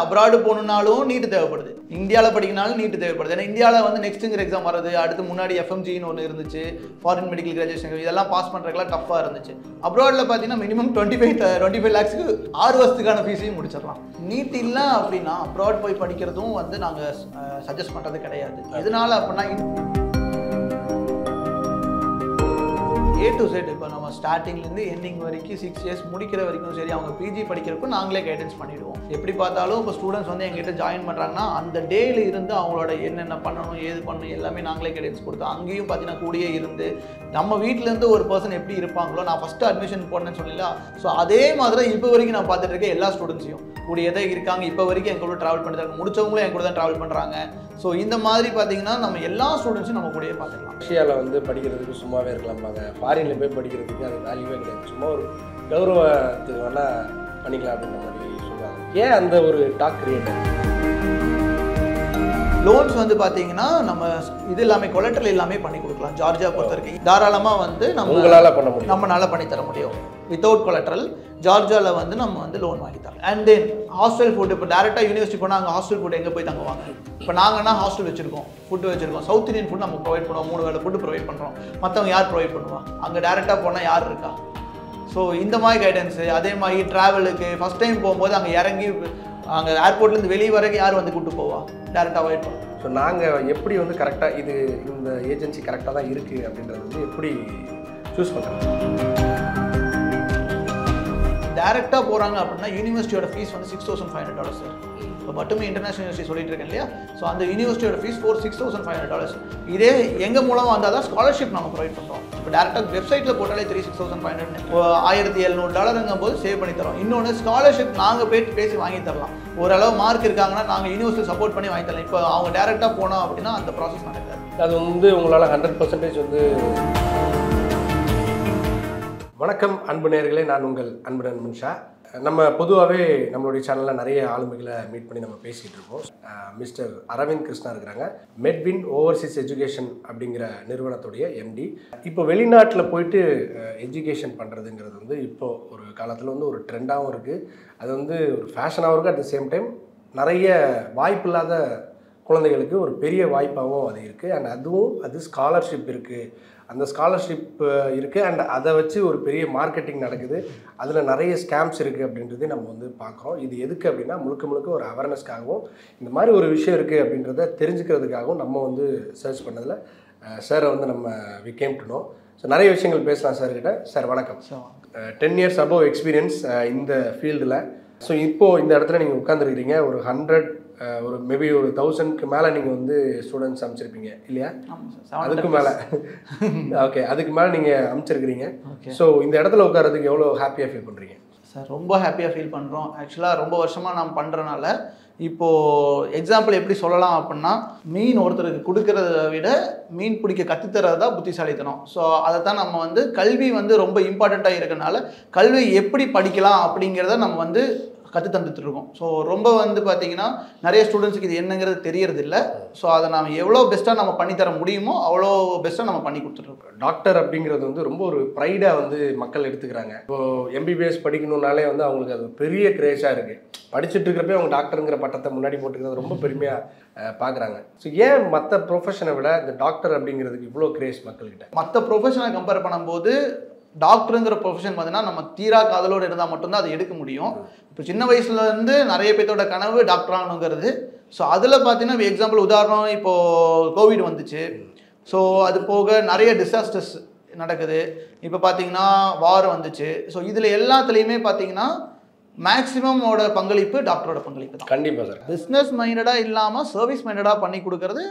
Abroad போகணுன்னாலும் NEET தேவைப்படுது, இந்தியாவில் படிக்கனாலும் நீட் தேவைப்படுது. ஏன்னா இந்தியாவில் வந்து நெக்ஸ்ட்டுங்கிற எக்ஸாம் வருது, அடுத்து முன்னாடி FMGன்னு ஒன்று இருந்துச்சு, ஃபாரின் மெடிக்கல் கிராஜுவேஷன், இதெல்லாம் பாஸ் பண்ணுறதுக்குலாம் டஃப்பாக இருந்துச்சு. அப்ராடில் பார்த்தீங்கன்னா மினிமம் 25 lakhs 6 வருஷத்துக்கான ஃபீஸையும் முடிச்சிடலாம். நீட் இல்லை அப்படின்னா அப்ராட் போய் படிக்கிறதும் வந்து நாங்கள் சஜஸ்ட் பண்ணுறது கிடையாது. எதனால அப்படின்னா A to Z இப்போ நம்ம ஸ்டார்டிங்லேருந்து எண்டிங் வரைக்கும் 6 years முடிக்கிற வரைக்கும் சரி, அவங்க பிஜி படிக்கிறதுக்கும் நாங்களே கைடன்ஸ் பண்ணிவிடுவோம். எப்படி பார்த்தாலும் இப்போ ஸ்டூடெண்ட்ஸ் வந்து எங்கிட்ட ஜாயின் பண்ணுறாங்கன்னா அந்த டேயில் இருந்து அவங்களோட என்னென்ன பண்ணணும் ஏது பண்ணணும் எல்லாமே நாங்களே கைடன்ஸ் கொடுத்தோம். அங்கேயும் பார்த்தீங்கன்னா கூடயே இருந்து நம்ம வீட்டிலேருந்து ஒரு பர்சன் எப்படி இருப்பாங்களோ, நான் ஃபஸ்ட்டு அட்மிஷன் போடணுன்னு சொல்லல, ஸோ அதே மாதிரி இப்போ வரைக்கும் நான் பார்த்துட்டு இருக்கேன். எல்லா ஸ்டூடெண்ட்ஸையும் கூடிய தான் இருக்காங்க, இப்போ வரைக்கும் என் கூட ட்ராவல் பண்ணிட்டு முடிச்சவங்களும் என் கூட தான் ட்ராவல் பண்ணுறாங்க. ஸோ இந்த மாதிரி பார்த்தீங்கன்னா நம்ம எல்லா ஸ்டூடெண்ட்ஸும் நம்ம கூடயே பார்த்துக்கலாம். ரஷ்யாவில் வந்து படிக்கிறதுக்கு சும்மாவே இருக்கலாம்பாங்க, ஃபாரினில் போய் படிக்கிறதுக்கு அது வேல்யூவே கிடையாது, சும்மா ஒரு கௌரவத்துக்கு வேணால் பண்ணிக்கலாம் அப்படின்ற மாதிரி சொல்லுவாங்க. ஏன் அந்த ஒரு டாக் கிரியேட்? லோன்ஸ் வந்து பார்த்தீங்கன்னா நம்ம இது எல்லாமே கொலட்ரல் எல்லாமே பண்ணி கொடுக்கலாம். ஜார்ஜியா பொறுத்த வரைக்கும் தாராளமாக வந்து உங்களால் பண்ண முடியும், நம்மளால் பண்ணி தர முடியும். வித்தவுட் கொலட்ரல் ஜார்ஜியாவில் வந்து நம்ம வந்து லோன் வாங்கி தரோம். அண்ட் தென் ஹாஸ்டல் ஃபுட், இப்போ டேரெக்டாக யூனிவர்சிட்டி போனால் அங்கே ஹாஸ்டல் ஃபுட் எங்கே போய் தங்குவாங்க? இப்போ நாங்கன்னா ஹாஸ்டல் வச்சுருக்கோம், ஃபுட்டு வச்சுருக்கோம். சவுத் இந்தியன் ஃபுட் நம்ம ப்ரொவைட் பண்ணுவோம், 3 வேளை ஃபுட்டு ப்ரொவைட் பண்ணுறோம். மற்றவங்க யார் ப்ரொவைட் பண்ணுவா? அங்கே டேரெக்டாக போனால் யார் இருக்கா? ஸோ இந்த மாதிரி கைடன்ஸு. அதே மாதிரி ட்ராவலுக்கு ஃபஸ்ட் டைம் போகும்போது அங்கே இறங்கி அங்கே ஏர்போர்ட்லேருந்து வெளியே வரைக்கும் யார் வந்து கூப்பிட்டு போவா? டேரெக்டாக அவாய்ட் பண்ணுவோம். ஸோ நாங்கள் எப்படி வந்து கரெக்டாக இது இந்த ஏஜென்சி கரெக்டாக தான் இருக்குது அப்படின்றது வந்து எப்படி சூஸ் பண்ணுறாங்க? டேரெக்டாக போகிறாங்க அப்படின்னா யூனிவர்சிட்டியோட ஃபீஸ் வந்து $6,500 சார். இப்போ மட்டுமே இன்டர்நேஷனல் யூனிவர்சிட்டி சொல்லிட்டு இருக்கேன் இல்லையா? ஸோ அந்த யூனிவர்சிட்டியோட ஃபீஸ் $6,500. இதே எங்கள் மூலமாக வந்தால் தான் ஸ்காலர்ஷிப் நம்ம ப்ரொவைட் பண்ணுறோம். இப்போ டேரெக்டாக வெப்சைட்டில் போட்டாலே $6,500 $1,700 போது சேவ் பண்ணி தரோம். இன்னொன்று ஸ்காலர்ஷிப் நாங்கள் பேசி வாங்கி தரலாம். ஓரளவு மார்க் இருக்காங்கன்னா நாங்கள் யூனிவர்சிட்டி சப்போர்ட் பண்ணி வாங்கி தரலாம். இப்போ அவங்க டேரெக்டாக போனோம் அப்படின்னா அந்த ப்ராசஸ் நடக்காது. அது வந்து உங்களால் 100% வந்து. வணக்கம் அன்பு நேயர்களே, நான் உங்கள் அன்பு நண்பன் ஷா. நம்ம பொதுவாகவே நம்மளுடைய சேனலில் நிறைய ஆளுமைகளை மீட் பண்ணி நம்ம பேசிகிட்டு இருக்கோம். மிஸ்டர் அரவிந்த் கிருஷ்ணா இருக்கிறாங்க, மெட்வின் ஓவர்சீஸ் எஜுகேஷன் அப்படிங்கிற நிறுவனத்துடைய MD. இப்போ வெளிநாட்டில் போயிட்டு எஜுகேஷன் பண்ணுறதுங்கிறது வந்து இப்போது ஒரு காலத்தில் வந்து ஒரு ட்ரெண்டாகவும் இருக்குது, அது வந்து ஒரு ஃபேஷனாகவும் இருக்குது. அட் த சேம் டைம் நிறைய வாய்ப்பு இல்லாத குழந்தைகளுக்கு ஒரு பெரிய வாய்ப்பாகவும் அது இருக்குது. அண்ட் அது ஸ்காலர்ஷிப் இருக்குது, அந்த ஸ்காலர்ஷிப் இருக்குது. அண்ட் அதை வச்சு ஒரு பெரிய மார்க்கெட்டிங் நடக்குது, அதில் நிறைய ஸ்கேம்ஸ் இருக்குது அப்படின்றது நம்ம வந்து பார்க்குறோம். இது எதுக்கு அப்படின்னா முழுக்க ஒரு அவேர்னஸ்க்காகவும் இந்த மாதிரி ஒரு விஷயம் இருக்குது அப்படின்றத தெரிஞ்சுக்கிறதுக்காகவும் நம்ம வந்து சர்ச் பண்ணதில் சாரை வந்து நம்ம we came to know. So நிறைய விஷயங்கள் பேசலாம் சார்கிட்ட. சார் வணக்கம். 10 years above எக்ஸ்பீரியன்ஸ் இந்த ஃபீல்டில். ஸோ இப்போது இந்த இடத்துல நீங்கள் உட்காந்துருக்கிறீங்க, ஒரு 100 ஒரு மேபி ஒரு 1000க்கு மேலே நீங்கள் வந்து ஸ்டூடெண்ட்ஸ் அமைச்சிருப்பீங்க இல்லையா? அதுக்கு மேலே ஓகே, அதுக்கு மேலே நீங்கள் அமைச்சிருக்கிறீங்க. ஸோ இந்த இடத்துல உட்காரதுக்கு எவ்வளோ ஹாப்பியாக ஃபீல் பண்ணுறீங்க? சார் ரொம்ப ஹாப்பியாக ஃபீல் பண்ணுறோம். ஆக்சுவலாக ரொம்ப வருஷமாக நாம் பண்ணுறனால இப்போது எக்ஸாம்பிள் எப்படி சொல்லலாம் அப்படின்னா, மீன் ஒருத்தருக்கு கொடுக்கறத விட மீன் பிடிக்க கற்றுத்தரது தான் புத்திசாலித்தனம். ஸோ அதை தான் நம்ம வந்து கல்வி வந்து ரொம்ப இம்பார்ட்டண்ட்டாக இருக்கனால கல்வி எப்படி படிக்கலாம் அப்படிங்கிறத நம்ம வந்து கற்று தந்துட்டுருக்கோம். ஸோ ரொம்ப வந்து பார்த்திங்கன்னா நிறைய ஸ்டூடெண்ட்ஸுக்கு இது என்னங்கிறது தெரியறது இல்லை. ஸோ அதை நம்ம எவ்வளோ பெஸ்ட்டாக நம்ம பண்ணித்தர முடியுமோ அவ்வளோ பெஸ்ட்டாக நம்ம பண்ணி கொடுத்துட்ருக்கோம். டாக்டர் அப்படிங்கிறது வந்து ரொம்ப ஒரு ப்ரைடாக வந்து மக்கள் எடுத்துக்கிறாங்க. இப்போது MBBS படிக்கணுன்னாலே வந்து அவங்களுக்கு அது பெரிய கிரேஸாக இருக்குது. படிச்சுட்டு இருக்கிறப்பே அவங்க டாக்டருங்கிற பட்டத்தை முன்னாடி போட்டுக்கிறது ரொம்ப பெருமையாக பார்க்குறாங்க. ஸோ ஏன் மற்ற ப்ரொஃபஷனை விட இந்த டாக்டர் அப்படிங்கிறதுக்கு இவ்வளோ கிரேஸ் மக்கள்கிட்ட? மற்ற ப்ரொஃபஷனை கம்பேர் பண்ணும்போது டாக்டருங்கிற ப்ரொஃபஷன் பார்த்தீங்கன்னா நம்ம தீரா காதலோடு இருந்தால் மட்டும்தான் அது எடுக்க முடியும். இப்போ சின்ன வயசுலேருந்து நிறைய பேர்த்தோட கனவு டாக்டர் ஆகணுங்கிறது. ஸோ அதில் பார்த்தீங்கன்னா எக்ஸாம்பிள் உதாரணம் இப்போது கோவிட் வந்துச்சு. ஸோ அது போக நிறைய டிசாஸ்டர்ஸ் நடக்குது. இப்போ பார்த்தீங்கன்னா வார் வந்துச்சு. ஸோ இதில் எல்லாத்துலேயுமே பார்த்தீங்கன்னா மேக்ஸிமமோட பங்களிப்பு டாக்டரோட பங்களிப்பு தான். கண்டிப்பாக சார். பிஸ்னஸ் மைண்டடாக இல்லாமல் சர்வீஸ் மைண்டடாக பண்ணி கொடுக்கறது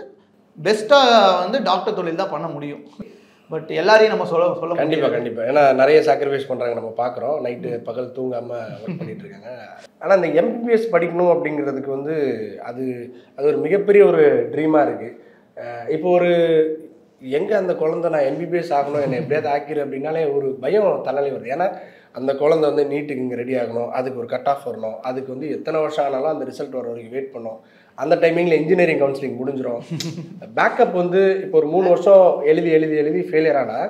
பெஸ்ட்டாக வந்து டாக்டர் தொழில் தான் பண்ண முடியும். பட் எல்லாரையும் நம்ம சொல்ல கண்டிப்பாக ஏன்னா நிறைய சாக்ரிஃபைஸ் பண்ணுறாங்க, நம்ம பார்க்குறோம். நைட்டு பகல் தூங்காமல் ஒர்க் பண்ணிட்டு இருக்காங்க. ஆனால் இந்த MBBS படிக்கணும் அப்படிங்கிறதுக்கு வந்து அது ஒரு மிகப்பெரிய ஒரு ட்ரீமாக இருக்குது. இப்போ ஒரு எங்கே அந்த குழந்தை நான் MBBS ஆகணும், என்னை எப்படியாவது ஆக்கிடு அப்படின்னாலே ஒரு பயம் தன்னாலே வருது. ஏன்னா அந்த குழந்தை வந்து நீட்டுக்கு இங்கே ரெடி ஆகணும், அதுக்கு ஒரு கட் ஆஃப் வரணும், அதுக்கு வந்து எத்தனை வருஷம் ஆனாலும் அந்த ரிசல்ட் வர வரைக்கும் வெயிட் பண்ணோம். அந்த டைமிங்கில் இன்ஜினியரிங் கவுன்சிலிங் முடிஞ்சிடும். பேக்கப் வந்து இப்போ ஒரு 3 வருஷம் எழுதி ஃபெயிலியர் ஆனால்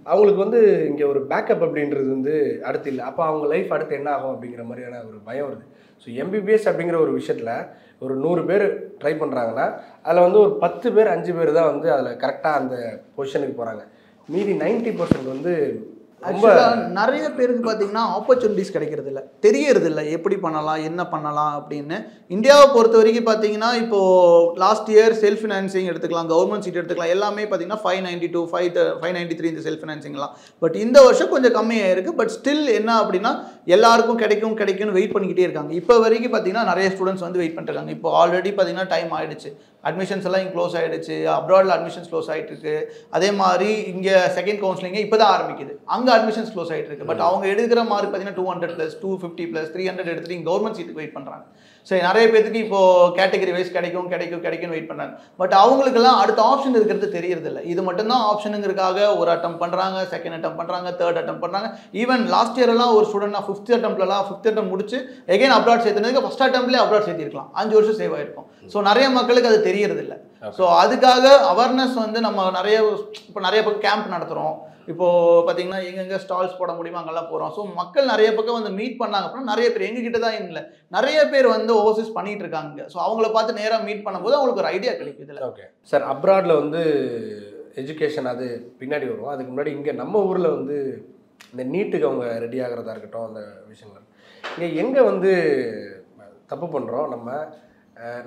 அவங்களுக்கு வந்து இங்கே ஒரு பேக்கப் அப்படின்றது வந்து அடுத்து இல்லை. அப்போ அவங்க லைஃப் அடுத்து என்ன ஆகும் அப்படிங்கிற மாதிரியான ஒரு பயம் வருது. ஸோ எம்பிபிஎஸ் அப்படிங்கிற ஒரு விஷயத்தில் ஒரு 100 பேர் ட்ரை பண்ணுறாங்கன்னா அதில் வந்து ஒரு 10 பேர் 5 பேர் தான் வந்து அதில் கரெக்டாக அந்த பொசிஷனுக்கு போகிறாங்க. மீதி 90% வந்து நிறைய பேருக்கு பார்த்தீங்கன்னா ஆப்பர்ச்சுனிட்டிஸ் கிடைக்கிறது இல்லை, தெரியறது இல்லை எப்படி பண்ணலாம் என்ன பண்ணலாம் அப்படின்னு. இந்தியாவை பொறுத்த வரைக்கும் பார்த்தீங்கன்னா இப்போது லாஸ்ட் இயர் செல்ஃப் ஃபினான்சிங் எடுத்துக்கலாம், கவர்மெண்ட் சீட் எடுத்துக்கலாம், எல்லாமே பார்த்தீங்கன்னா 592 593 இந்த செல்ஃப் ஃபினான்சிங்லாம். பட் இந்த வருஷம் கொஞ்சம் கம்மியாக இருக்குது. பட் ஸ்டில் என்ன அப்படின்னா எல்லாருக்கும் கிடைக்கும்னு வெயிட் பண்ணிக்கிட்டே இருக்காங்க. இப்போ வரைக்கும் பார்த்தீங்கன்னா நிறைய ஸ்டூடெண்ட்ஸ் வந்து வெயிட் பண்ணிருக்காங்க. இப்போ ஆல்ரெடி பார்த்தீங்கன்னா டைம் ஆகிடுச்சு, அட்மிஷன்ஸ் எல்லாம் இங்கே க்ளோஸ் ஆகிடுச்சு, அப்ராடில் அட்மிஷன்ஸ் க்ளோஸ் ஆகிட்டு இருக்கு. அதே மாதிரி இங்கே செகண்ட் கவுன்சிலிங்கே இப்போ தான் ஆரம்பிக்குது, அங்கே அட்மிஷன்ஸ் க்ளோஸ் ஆகிட்டு இருக்கு. பட் அவங்க எடுக்கிற மார்க் பார்த்தீங்கன்னா 200+, 250+, 300 எடுத்துட்டு இங்கே கவர்மெண்ட் சீட்டுக்கு வெயிட் பண்ணுறாங்க. சரி, நிறைய பேருக்கு இப்போ கேட்டகரி வைஸ் கிடைக்கும்னு வெயிட் பண்ணுறாங்க. பட் அவங்களுக்கெல்லாம் அடுத்த ஆப்ஷன் இருக்கிறது தெரியறது இல்லை. இது மட்டும்தான் ஆப்ஷனுங்கிறதுக்காக ஒரு அட்டம் பண்ணுறாங்க, செகண்ட் அட்டம் பண்ணுறாங்க, தேர்ட் அட்டம் பண்ணுறாங்க. ஈவன் லாஸ்ட் இயர் எல்லாம் ஒரு ஸ்டூடெண்ட் நான் 5th அட்டம் முடிச்சு எகைன் அப்ராட் சேர்த்துனதுக்கு ஃபர்ஸ்ட் அட்டம்ப்லேயே அப்ராட் சேர்த்திருக்கலாம், 5 வருஷம் சேவ் ஆயிருக்கும். ஸோ நிறைய மக்களுக்கு அது தெரியறது இல்லை. ஸோ அதுக்காக அவேர்னஸ் வந்து நம்ம நிறைய பக்கம் கேம்ப் நடத்துகிறோம். இப்போது பார்த்தீங்கன்னா எங்கெங்கே ஸ்டால்ஸ் போட முடியுமோ அங்கெல்லாம் போகிறோம். ஸோ மக்கள் நிறைய பக்கம் வந்து மீட் பண்ணாங்க அப்படின்னா நிறைய பேர் எங்ககிட்ட தான் இல்லை, நிறைய பேர் வந்து ஓவர்சீஸ் பண்ணிட்டு இருக்காங்க. ஸோ அவங்கள பார்த்து நேராக மீட் பண்ணும்போது அவங்களுக்கு ஒரு ஐடியா கிடைக்குது. ஓகே சார், அப்ராடில் வந்து எஜுகேஷன் அது பின்னாடி வரும். அதுக்கு முன்னாடி இங்கே நம்ம ஊரில் வந்து இந்த நீட்டுக்கு அவங்க ரெடி ஆகிறதா இருக்கட்டும், அந்த விஷயங்கள் இங்கே எங்கே வந்து தப்பு பண்ணுறோம்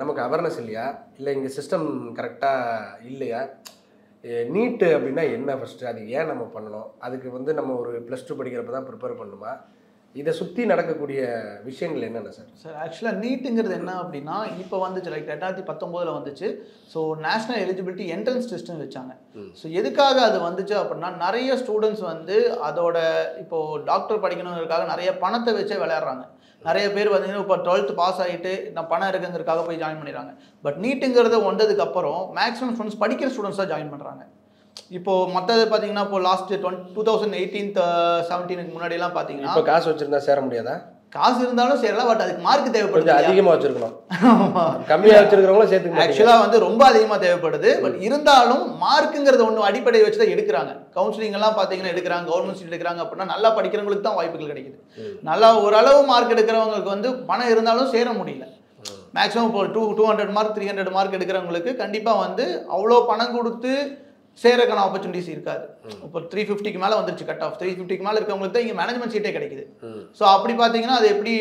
நமக்கு அவேர்னஸ் இல்லையா, இல்லை இங்கே சிஸ்டம் கரெக்டாக இல்லையா? நீட்டு அப்படின்னா என்ன ஃபஸ்ட்டு, அது ஏன் நம்ம பண்ணணும், அதுக்கு வந்து நம்ம ஒரு +2 படிக்கிறப்ப தான் ப்ரிப்பேர் பண்ணுமா, இதை சுற்றி நடக்கக்கூடிய விஷயங்கள் என்னென்ன சார்? ஆக்சுவலாக நீட்டுங்கிறது என்ன அப்படின்னா இப்போ வந்துச்சு, லைக் 2019 வந்துச்சு. ஸோ நேஷனல் எலிஜிபிலிட்டி என்ட்ரன்ஸ் டெஸ்ட்னு வச்சாங்க. ஸோ எதுக்காக அது வந்துச்சு அப்படின்னா நிறைய ஸ்டூடெண்ட்ஸ் வந்து அதோட இப்போது டாக்டர் படிக்கணுங்கிறதுக்காக நிறைய பணத்தை வச்சே விளையாடுறாங்க. நிறைய பேர் பார்த்தீங்கன்னா இப்போ 12th பாஸ் ஆகிட்டு நான் பணம் இருக்குங்கிறதுக்காக போய் ஜாயின் பண்ணிடுறாங்க. பட் நீட்டுங்கிறது வந்ததுக்கப்புறம் மேக்ஸிமம் ஸ்டூடெண்ட்ஸ் படிக்கிற ஸ்டூடெண்ட்ஸ் தான் ஜாயின் பண்ணுறாங்க. இப்போது மற்றது பார்த்தீங்கன்னா இப்போ லாஸ்ட் 2018-17 முன்னாடியெல்லாம் பார்த்தீங்கன்னா இப்போ காசு வச்சுருந்தா சேர முடியாதா? காசு இருந்தாலும் சேரலாம், பட் அதுக்கு மார்க் தேவைப்படுது, அதிகமாக வச்சுருக்கணும், கம்மியாக வச்சுருக்கிறவங்களும் சேர்த்து. ஆக்சுவலாக வந்து ரொம்ப அதிகமாக தேவைப்படுது. பட் இருந்தாலும் மார்க்குங்கிறது ஒன்று அடிப்படையை வச்சு தான் எடுக்கிறாங்க. கவுன்சிலிங் எல்லாம் பார்த்தீங்கன்னா எடுக்கிறாங்க, கவர்மெண்ட் சீட் எடுக்கிறாங்க அப்படின்னா நல்லா படிக்கிறவங்களுக்கு தான் வாய்ப்புகள் கிடைக்குது. நல்லா ஓரளவு மார்க் எடுக்கிறவங்களுக்கு வந்து பணம் இருந்தாலும் சேர முடியல. மேக்ஸிமம் இப்போ 200 மார்க் 300 மார்க் எடுக்கிறவங்களுக்கு கண்டிப்பாக வந்து அவ்வளோ பணம் கொடுத்து சேரக்கான ஆப்பர்ச்சுனிட்டிஸ் இருக்காது. இப்போ 350க்கு மேலே வந்துருச்சு கட் ஆஃப். 350க்கு மேலே இருக்கவங்களுக்கு தான் இங்கே மேனேஜ்மெண்ட் சீட்டே கிடைக்குது. ஸோ அப்படி பார்த்தீங்கன்னா அது எப்படி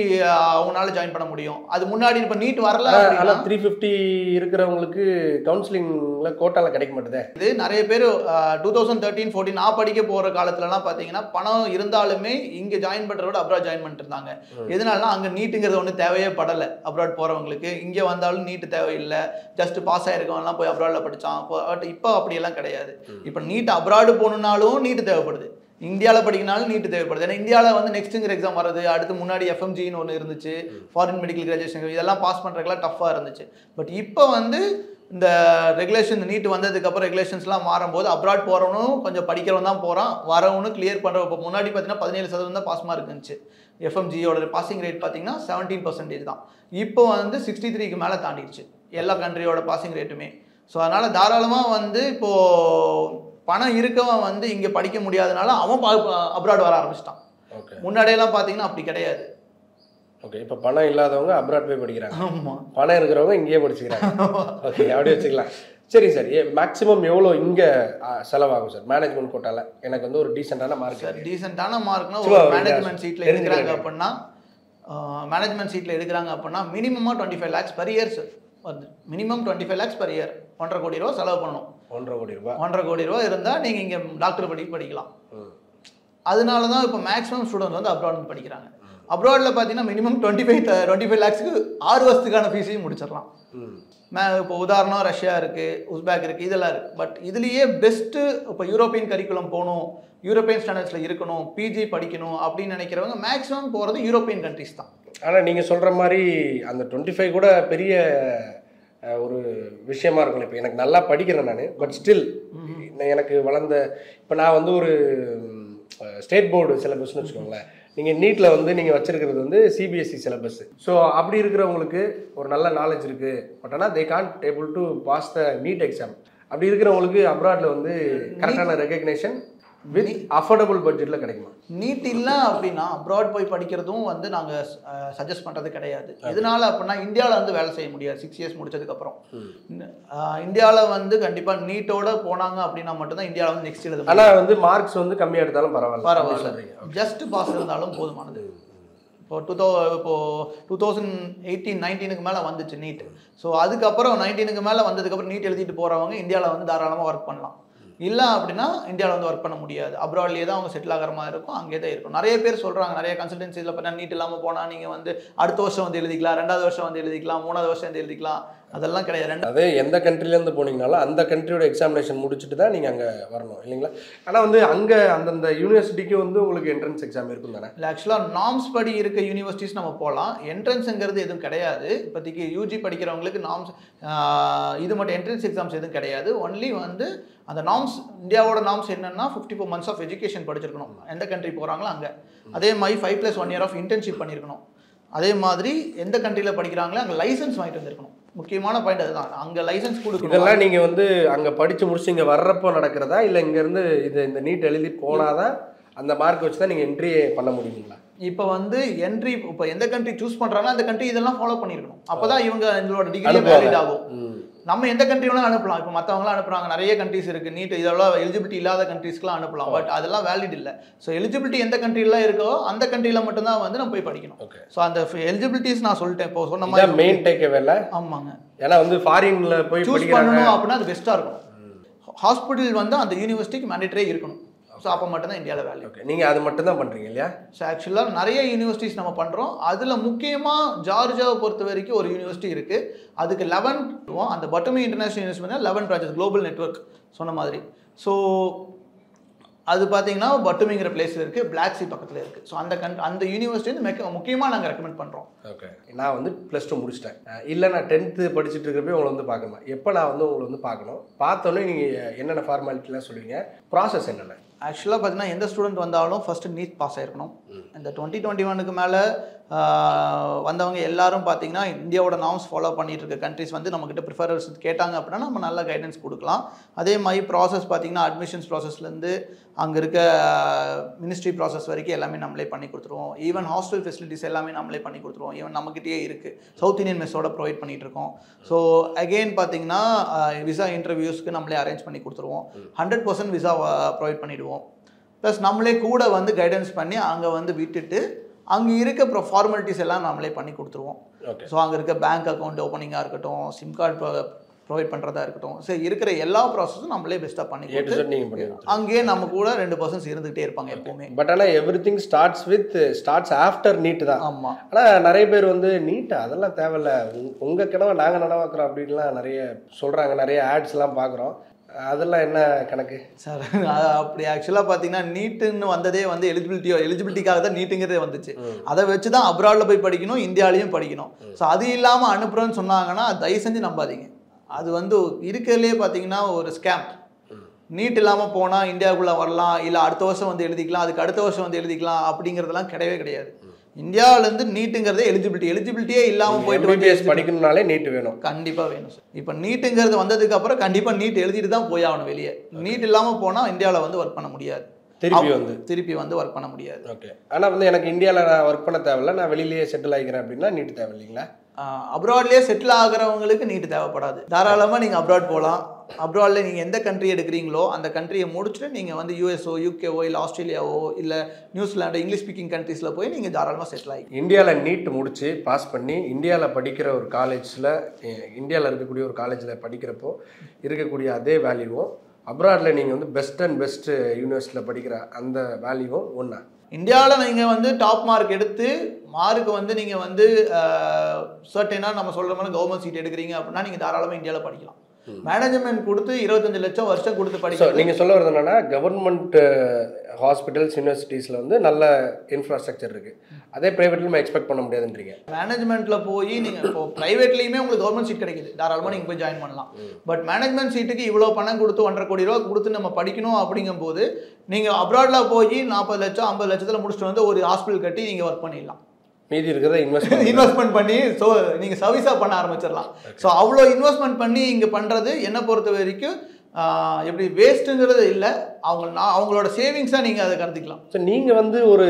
அவங்களால ஜாயின் பண்ண முடியும்? அது முன்னாடி இப்போ நீட் வரல, ஆனால் 350 இருக்கிறவங்களுக்கு கவுன்சிலிங்கில் கோட்டாவில் கிடைக்க மாட்டேது. இது நிறைய பேர் 2013-14 நான் படிக்க போகிற காலத்துலலாம் பார்த்தீங்கன்னா பணம் இருந்தாலுமே இங்கே ஜாயின் பண்ணுறதோட அப்ராட் ஜாயின் பண்ணிட்டு இருந்தாங்க. எதனாலனா அங்கே நீட்டுங்கிறது ஒன்று தேவையே படலை. அப்ராட் போகிறவங்களுக்கு இங்கே வந்தாலும் நீட்டு தேவையில்லை, ஜஸ்ட் பாஸ் ஆகிருக்கவங்கலாம் போய் அப்ராடில் படித்தான். பட் இப்போ அப்படியெல்லாம் கிடையாது. இப்போ நீட் அப்ராடு போகணுன்னாலும் நீட்டு தேவைப்படுது, இந்தியாவில் படிக்கனாலும் நீட்டு தேவைப்படுது. ஏன்னா இந்தியாவில் வந்து நெக்ஸ்ட்டுங்கிற எக்ஸாம் வருது, அடுத்து முன்னாடி FMGன்னு ஒன்று இருந்துச்சு, ஃபாரின் மெடிக்கல் கிராஜுவேஷன், இதெல்லாம் பாஸ் பண்ணுறதுக்கெல்லாம் டஃப்பாக இருந்துச்சு. பட் இப்போ வந்து இந்த ரெகுலேஷன் நீட் வந்ததுக்கப்புறம் ரெகுலேஷன்ஸ்லாம் மாறும்போது அப்ராட் போகிறவனும் கொஞ்சம் படிக்கிறவன் தான் போகிறான், வரவனும் கிளியர் பண்ணுற. இப்போ முன்னாடி பார்த்தீங்கன்னா 17% தான் பாஸ் மார்க் இருந்துச்சு. FMGயோட பாசிங் ரேட் பார்த்தீங்கன்னா 17% தான். இப்போ வந்து 63க்கு மேலே தாண்டிடுச்சு எல்லா கண்ட்ரியோட பாசிங் ரேட்டுமே. ஸோ அதனால் தாராளமாக வந்து இப்போது பணம் இருக்கவன் வந்து இங்கே படிக்க முடியாதனால அவன் அப்ராட் வர ஆரம்பிச்சிட்டான். முன்னாடியெல்லாம் பார்த்தீங்கன்னா அப்படி கிடையாது. ஓகே, இப்போ பணம் இல்லாதவங்க அப்ராட் போய் படிக்கிறாங்க, ஆமாம், பணம் இருக்கிறவங்க இங்கேயே படிச்சுக்கிறாங்க. ஓகே, அப்படி வச்சுக்கலாம். சரி சார், மேக்ஸிமம் எவ்வளோ இங்கே செலவாகும் சார் மேனேஜ்மெண்ட் கோட்டாவில்? எனக்கு வந்து ஒரு டீசெண்டான மார்க் சார். டீசெண்டான மார்க்னா ஒரு மேனேஜ்மெண்ட் சீட்டில் எடுக்கிறாங்க அப்படின்னா மினிமமாக 25 lakhs per year சார் வருது. மினிமம் 25 lakhs per year, 1.5 கோடி ரூபா செலவு பண்ணணும். 1.5 கோடி ரூபா இருந்தால் நீங்கள் இங்கே டாக்டர் படிக்கலாம். அதனால தான் இப்போ மேக்ஸிமம் ஸ்டூடெண்ட்ஸ் வந்து அப்ராட் வந்து படிக்கிறாங்க. அப்ராடில் பார்த்தீங்கன்னா மினிமம் 25 lakhsக்கு 6 வருஷத்துக்கான ஃபீஸையும் முடிச்சிடலாம். இப்போ உதாரணம் ரஷ்யா இருக்குது, உஸ்பேக் இருக்குது, இதெல்லாம் இருக்குது. பட் இதுலேயே பெஸ்ட்டு இப்போ யூரோப்பியன் கரிக்குலம் போகணும், யூரோப்பியன் ஸ்டாண்டர்ட்ஸில் இருக்கணும், பிஜி படிக்கணும் அப்படின்னு நினைக்கிறவங்க மேக்ஸிமம் போகிறது யூரோப்பியன் கண்ட்ரிஸ் தான். ஆனால் நீங்கள் சொல்கிற மாதிரி அந்த 25 கூட பெரிய ஒரு விஷயமா இருக்கும். இப்போ எனக்கு நல்லா படிக்கிறேன் நான், பட் ஸ்டில் எனக்கு வளர்ந்த இப்போ நான் வந்து ஒரு ஸ்டேட் போர்டு சிலபஸ்ன்னு வச்சுக்கோங்களேன். நீங்கள் நீட்டில் வந்து நீங்கள் வச்சுருக்கிறது வந்து CBSE சிலபஸ். ஸோ அப்படி இருக்கிறவங்களுக்கு ஒரு நல்ல நாலேஜ் இருக்குது, பட் ஆனால் they can't able to pass the NEET exam. அப்படி இருக்கிறவங்களுக்கு அப்ராடில் வந்து கரெக்டான ரெகக்னேஷன் வித் அஃபோர்டபுள் பட்ஜெட்டில் கிடைக்குமா? நீட் இல்லை அப்படின்னா அப்ராட் போய் படிக்கிறதும் வந்து நாங்கள் சஜஸ்ட் பண்ணுறது கிடையாது. எதனால அப்படின்னா இந்தியாவில் வந்து வேலை செய்ய முடியாது 6 இயர்ஸ் முடிச்சதுக்கப்புறம். இந்தியாவில் வந்து கண்டிப்பாக நீட்டோட போனாங்க அப்படின்னா மட்டும்தான் இந்தியாவில் வந்து நெக்ஸ்ட் எழுத. ஆனால் வந்து மார்க்ஸ் வந்து கம்மியாக எடுத்தாலும் பரவாயில்ல, ஜஸ்ட் பாஸ் இருந்தாலும் போதுமானது. இப்போ 2018-19 மேலே வந்துச்சு நீட். ஸோ அதுக்கப்புறம் 19 மேலே வந்ததுக்கப்புறம் நீட் எழுதிட்டு போகிறவங்க இந்தியாவில் வந்து தாராளமாக ஒர்க் பண்ணலாம். இல்லை அப்படின்னா இந்தியாவில் வந்து ஒர்க் பண்ண முடியாது. அப்ராட்லேயே தான் அவங்க செட்டில் ஆகிற மாதிரி இருக்கும், அங்கே தான் இருக்கும். நிறைய பேர் சொல்கிறாங்க, நிறைய கன்சல்டன்சியில் பார்த்தா நீட் இல்லாமல் போனால் நீங்கள் வந்து அடுத்த வருஷம் வந்து எழுதிக்கலாம், 2வது வருஷம் வந்து எழுதிக்கலாம், 3வது வருஷம் வந்து எழுதிக்கலாம். அதெல்லாம் கிடையாது. அதே எந்த கண்ட்ரிலேருந்து போனீங்கனாலும் அந்த கண்ட்ரியோட எக்ஸாமினேஷன் முடிச்சுட்டு தான் நீங்கள் அங்கே வரணும் இல்லைங்களா? ஆனால் வந்து அங்கே அந்தந்த யூனிவர்சிட்டிக்கு வந்து உங்களுக்கு என்ட்ரன்ஸ் எக்ஸாம் இருக்கும் தானே? இல்லை, ஆக்சுவலாக நார்ம்ஸ் படி இருக்க யூனிவர்சிட்டிஸ் நம்ம போகலாம். என்ட்ரன்ஸுங்கிறது எதுவும் கிடையாது. இப்போதைக்கு யூஜி படிக்கிறவங்களுக்கு நார்ம்ஸ் இது மட்டும் என்ட்ரன்ஸ் எக்ஸாம்ஸ் எதுவும் கிடையாது. ஒன்லி வந்து அந்த நார்ம்ஸ், இந்தியாவோட நார்ம்ஸ் என்னென்னா 54 months ஆஃப் எஜுகேஷன் படிச்சிருக்கணும் எந்த கண்ட்ரி போகிறாங்களோ அங்கே. அதே மாதிரி 5+1 year ஆஃப் இன்டர்ன்ஷிப் பண்ணியிருக்கணும். அதே மாதிரி எந்த கண்ட்ரியில் படிக்கிறாங்களோ அங்கே லைசன்ஸ் வாங்கிட்டு வந்துருக்கணும். முக்கியமான பாயிண்ட் அதுதான், அங்கே லைசன்ஸ் கொடுக்கணும். இதெல்லாம் நீங்கள் வந்து அங்கே படித்து முடிச்சு இங்கே வர்றப்போ நடக்கிறதா, இல்லை இங்கேருந்து இந்த நீட் எழுதி போனாதான் அந்த மார்க் வச்சு தான் நீங்கள் என்ட்ரி பண்ண முடியுங்களா? இப்போ வந்து என்ட்ரி, இப்போ எந்த கண்ட்ரி சூஸ் பண்ணுறாங்கன்னா அந்த கண்ட்ரி இதெல்லாம் ஃபாலோ பண்ணியிருக்கணும். அப்போ தான் இவங்க எங்களோட டிகிரி வேலிட் ஆகும். நம்ம எந்த கண்ட்ரி வேணாலும் அனுப்பலாம். இப்போ மற்றவங்களாம் அனுப்புகிறாங்க, நிறைய கண்ட்ரிஸ் இருக்குது. நீட் இதெல்லாம் எலிஜிபிலிட்டி இல்லாத கண்ட்ரிஸ்க்குலாம் அனுப்பலாம். பட் அதெல்லாம் வேலிட் இல்லை. ஸோ எலிஜிபிலிட்டி எந்த கண்ட்ரிலாம் இருக்கோ அந்த கண்ட்ரியில் மட்டும்தான் வந்து நம்ம போய் படிக்கணும். ஸோ அந்த எலிஜிபிலிட்டிஸ் நான் சொல்லிட்டேன் இப்போ சொன்ன மாதிரி மெயின் டேக் வேலை. ஆமாங்க, ஏன்னா வந்து ஃபாரின்ல போய் சூஸ் பண்ணணும் அப்படின்னா அது பெஸ்ட்டாக இருக்கும். ஹாஸ்பிட்டல் வந்து அந்த யூனிவர்சிட்டிக்கு மேண்டேட்டரே இருக்கணும். ஸோ அப்போ மட்டும்தான் இந்தியாவில் வேல்யூ. ஓகே, நீங்கள் அது மட்டும் தான் பண்ணுறீங்க இல்லையா? ஸோ ஆக்சுவலாக நிறைய யூனிவர்சிட்டிஸ் நம்ம பண்ணுறோம். அதில் முக்கியமாக ஜார்ஜியாவை பொறுத்த வரைக்கும் ஒரு யூனிவர்சிட்டி இருக்குது. அதுக்கு 11 அந்த Batumi international university 11 branches global network சொன்ன மாதிரி. ஸோ அது பார்த்தீங்கன்னா பட்டுமிங்கிற பிளேஸில் இருக்குது, பிளாக் சி பக்கத்தில் இருக்குது. ஸோ அந்த யூனிவர்சிட்டி வந்து முக்கியமாக நாங்கள் ரெக்கமெண்ட் பண்ணுறோம். ஓகே, நான் வந்து +2 முடிச்சிட்டேன். இல்லை நான் 10th படிச்சுட்டு இருக்கிறப்ப உங்களை வந்து பார்க்கணும். எப்போ நான் வந்து உங்களை வந்து பார்க்கணும், பார்த்தோன்னே நீங்கள் என்னென்ன ஃபார்மாலிட்டிலாம் சொல்லுவீங்க, ப்ராசஸ் என்னென்ன? ஆக்சுவலாக பார்த்தீங்கன்னா எந்த ஸ்டூடெண்ட் வந்தாலும் ஃபஸ்ட்டு நீட் பாஸ் ஆகிருக்கணும். இந்த 2021 மேலே வந்தவங்க எல்லாரும் பார்த்தீங்கன்னா இந்தியாவோட நார்ம்ஸ் ஃபாலோ பண்ணிட்டு இருக்க கண்ட்ரிஸ் வந்து நம்மக்கிட்ட ப்ரிஃபரன்ஸ் கேட்டாங்க அப்படின்னா நம்ம நல்ல கைடன்ஸ் கொடுக்கலாம். அதே மாதிரி ப்ராசஸ் பார்த்தீங்கன்னா அட்மிஷன்ஸ் ப்ராசஸ்லேருந்து அங்கே இருக்க மினிஸ்ட்ரி ப்ராசஸ் வரைக்கும் எல்லாமே நம்மளே பண்ணி கொடுத்துருவோம். ஈவன் ஹாஸ்டல் ஃபெசிலிட்டிஸ் எல்லாமே நம்மளே பண்ணி கொடுத்துருவோம். ஈவன் நம்மக்கிட்டே இருக்குது, சவுத் இந்தியன் மெஸ்ஸோட ப்ரொவைட் பண்ணிகிட்டு இருக்கோம். ஸோ அகெயின் பார்த்தீங்கன்னா விசா இன்டர்வியூஸ்க்கு நம்மளே அரேஞ்ச் பண்ணி கொடுத்துருவோம். 100% விசா ப்ரொவைட் பண்ணிவிடுவோம். ப்ளஸ் நம்மளே கூட வந்து கைடன்ஸ் பண்ணி அங்கே வந்து விட்டுட்டு அங்கே இருக்க ஃபார்மாலிட்டிஸ் எல்லாம் நம்மளே பண்ணி கொடுத்துருவோம். ஸோ அங்கே இருக்க பேங்க் அக்கௌண்ட் ஓப்பனிங்காக இருக்கட்டும், சிம் கார்டு ப்ரொவைட் பண்ணுறதா இருக்கட்டும், ஸோ இருக்கிற எல்லா ப்ராசஸும் நம்மளே பெஸ்ட்டாக பண்ணி கொடுத்து அங்கேயே நம்ம கூட 2% இருந்துகிட்டே இருப்பாங்க எப்போவுமே. பட் ஆனால் எவ்ரிதிங் ஸ்டார்ட்ஸ் ஆஃப்டர் நீட் தான். ஆமாம், ஆனால் நிறைய பேர் வந்து நீட் அதெல்லாம் தேவையில்ல, உங்கள் கனவை நாங்கள் நனவாக்குறோம் அப்படின்லாம் நிறைய சொல்கிறாங்க. நிறைய ஆட்ஸ்லாம் பார்க்குறோம். அதெல்லாம் என்ன கணக்கு சார்? அப்படி ஆக்சுவலாக பார்த்தீங்கன்னா நீட்டுன்னு வந்ததே வந்து எலிஜிபிலிட்டிக்காக தான் நீட்டுங்கிறதே வந்துச்சு. அதை வச்சு தான் அப்ராடில் போய் படிக்கணும், இந்தியாவிலையும் படிக்கணும். ஸோ அது இல்லாமல் அனுப்புகிறோன்னு சொன்னாங்கன்னா தயவு செஞ்சு நம்பாதீங்க. அது வந்து இருக்கிறதுலே பார்த்தீங்கன்னா ஒரு ஸ்கேம். நீட் இல்லாமல் போனால் இந்தியாவுக்குள்ளே வரலாம், இல்லை அடுத்த வருஷம் வந்து எழுதிக்கலாம், அதுக்கு அடுத்த வருஷம் வந்து எழுதிக்கலாம் அப்படிங்கிறதெல்லாம் கிடையவே கிடையாது. இந்தியாவிலேருந்து நீட்டுங்கிறதே எலிஜிபிலிட்டியே இல்லாமல் போயிட்டு படிக்கணும்னாலே நீட் வேணும், கண்டிப்பாக வேணும் சார். இப்போ நீட்டுங்கிறது வந்ததுக்கு அப்புறம் கண்டிப்பாக நீட் எழுதிட்டு தான் போய் ஆகணும் வெளியே. நீட் இல்லாமல் போனால் இந்தியாவில் வந்து ஒர்க் பண்ண முடியாது, திருப்பி வந்து ஒர்க் பண்ண முடியாது. ஓகே, ஆனால் வந்து எனக்கு இந்தியாவில் நான் ஒர்க் பண்ண தேவையில்ல, நான் வெளியிலேயே செட்டில் ஆகிக்கிறேன் அப்படின்னா நீட் தேவை இல்லைங்களா? அப்ராட்லேயே செட்டில் ஆகிறவங்களுக்கு நீட் தேவைப்படாது. தாராளமாக நீங்கள் அப்ராட் போகலாம். அப்ராடில் நீங்கள் எந்த கண்ட்ரி எடுக்கிறீங்களோ அந்த கண்ட்ரியை முடிச்சுட்டு நீங்கள் வந்து யூஎஸ்ஓ, யூகேவோ, இல்லை ஆஸ்திரேலியாவோ, இல்லை நியூசிலாண்டு, இங்கிலீஷ் ஸ்பீக்கிங் கண்ட்ரீஸில் போய் நீங்கள் தாராளமாக செட்டில் ஆகி இந்தியாவில் நீட் முடித்து பாஸ் பண்ணி இந்தியாவில் படிக்கிற ஒரு காலேஜில், இந்தியாவில் இருக்கக்கூடிய ஒரு காலேஜில் படிக்கிறப்போ இருக்கக்கூடிய அதே வேல்யூவும் அப்ராடில் நீங்கள் வந்து பெஸ்ட் யூனிவர்சிட்டியில் படிக்கிற அந்த வேல்யூவும் ஒன்றா? இந்தியாவில் நீங்கள் வந்து டாப் மார்க் எடுத்து மார்க்கு வந்து நீங்கள் வந்து சர்டனாக நம்ம சொல்கிற மாதிரி கவர்மெண்ட் சீட் எடுக்கிறீங்க அப்படின்னா நீங்கள் தாராளமாக இந்தியாவில் படிக்கலாம். மேனேஜ்மெண்ட் கொடுத்து 25 லட்சம் வருஷம் கொடுத்து படிக்கலாம். நீங்கள் சொல்ல வரது என்னன்னா கவர்மெண்ட் ஹாஸ்பிட்டல்ஸ், யூனிவர்சிட்டிஸில் வந்து நல்ல இன்ஃப்ராஸ்ட்ரக்சர் இருக்குது, அதே ப்ரைவேட்டில் நம்ம எக்ஸ்பெக்ட் பண்ண முடியாதுன்றீங்க. மேனேஜ்மெண்ட்டில் போய் நீங்கள் இப்போ ப்ரைவேட்லேயுமே உங்களுக்கு கவர்மெண்ட் சீட் கிடைக்குது, தாராளமாக நீங்கள் போய் ஜாயின் பண்ணலாம். பட் மேனேஜ்மெண்ட் சீட்டுக்கு இவ்வளோ பணம் கொடுத்து 1.5 கோடி ரூபா கொடுத்து நம்ம படிக்கணும் அப்படிங்கும்போது நீங்கள் அப்ராடில் போய் 40 லட்சம் 50 லட்சத்தில் முடிச்சுட்டு வந்து ஒரு ஹாஸ்பிட்டல் கட்டி நீங்கள் ஒர்க் பண்ணிடலாம். மீதி இருக்கிறத இன்வெஸ்ட்மெண்ட் பண்ணி ஸோ நீங்கள் சர்வீஸாக பண்ண ஆரம்பிச்சிடலாம். ஸோ அவ்வளோ இன்வெஸ்ட்மெண்ட் பண்ணி இங்கே பண்ணுறது என்னை பொறுத்த வரைக்கும் எப்படி வேஸ்ட்டுங்கிறது இல்லை, அவங்களோட சேவிங்ஸாக நீங்கள் அதை கருதிக்கலாம். ஸோ நீங்கள் வந்து ஒரு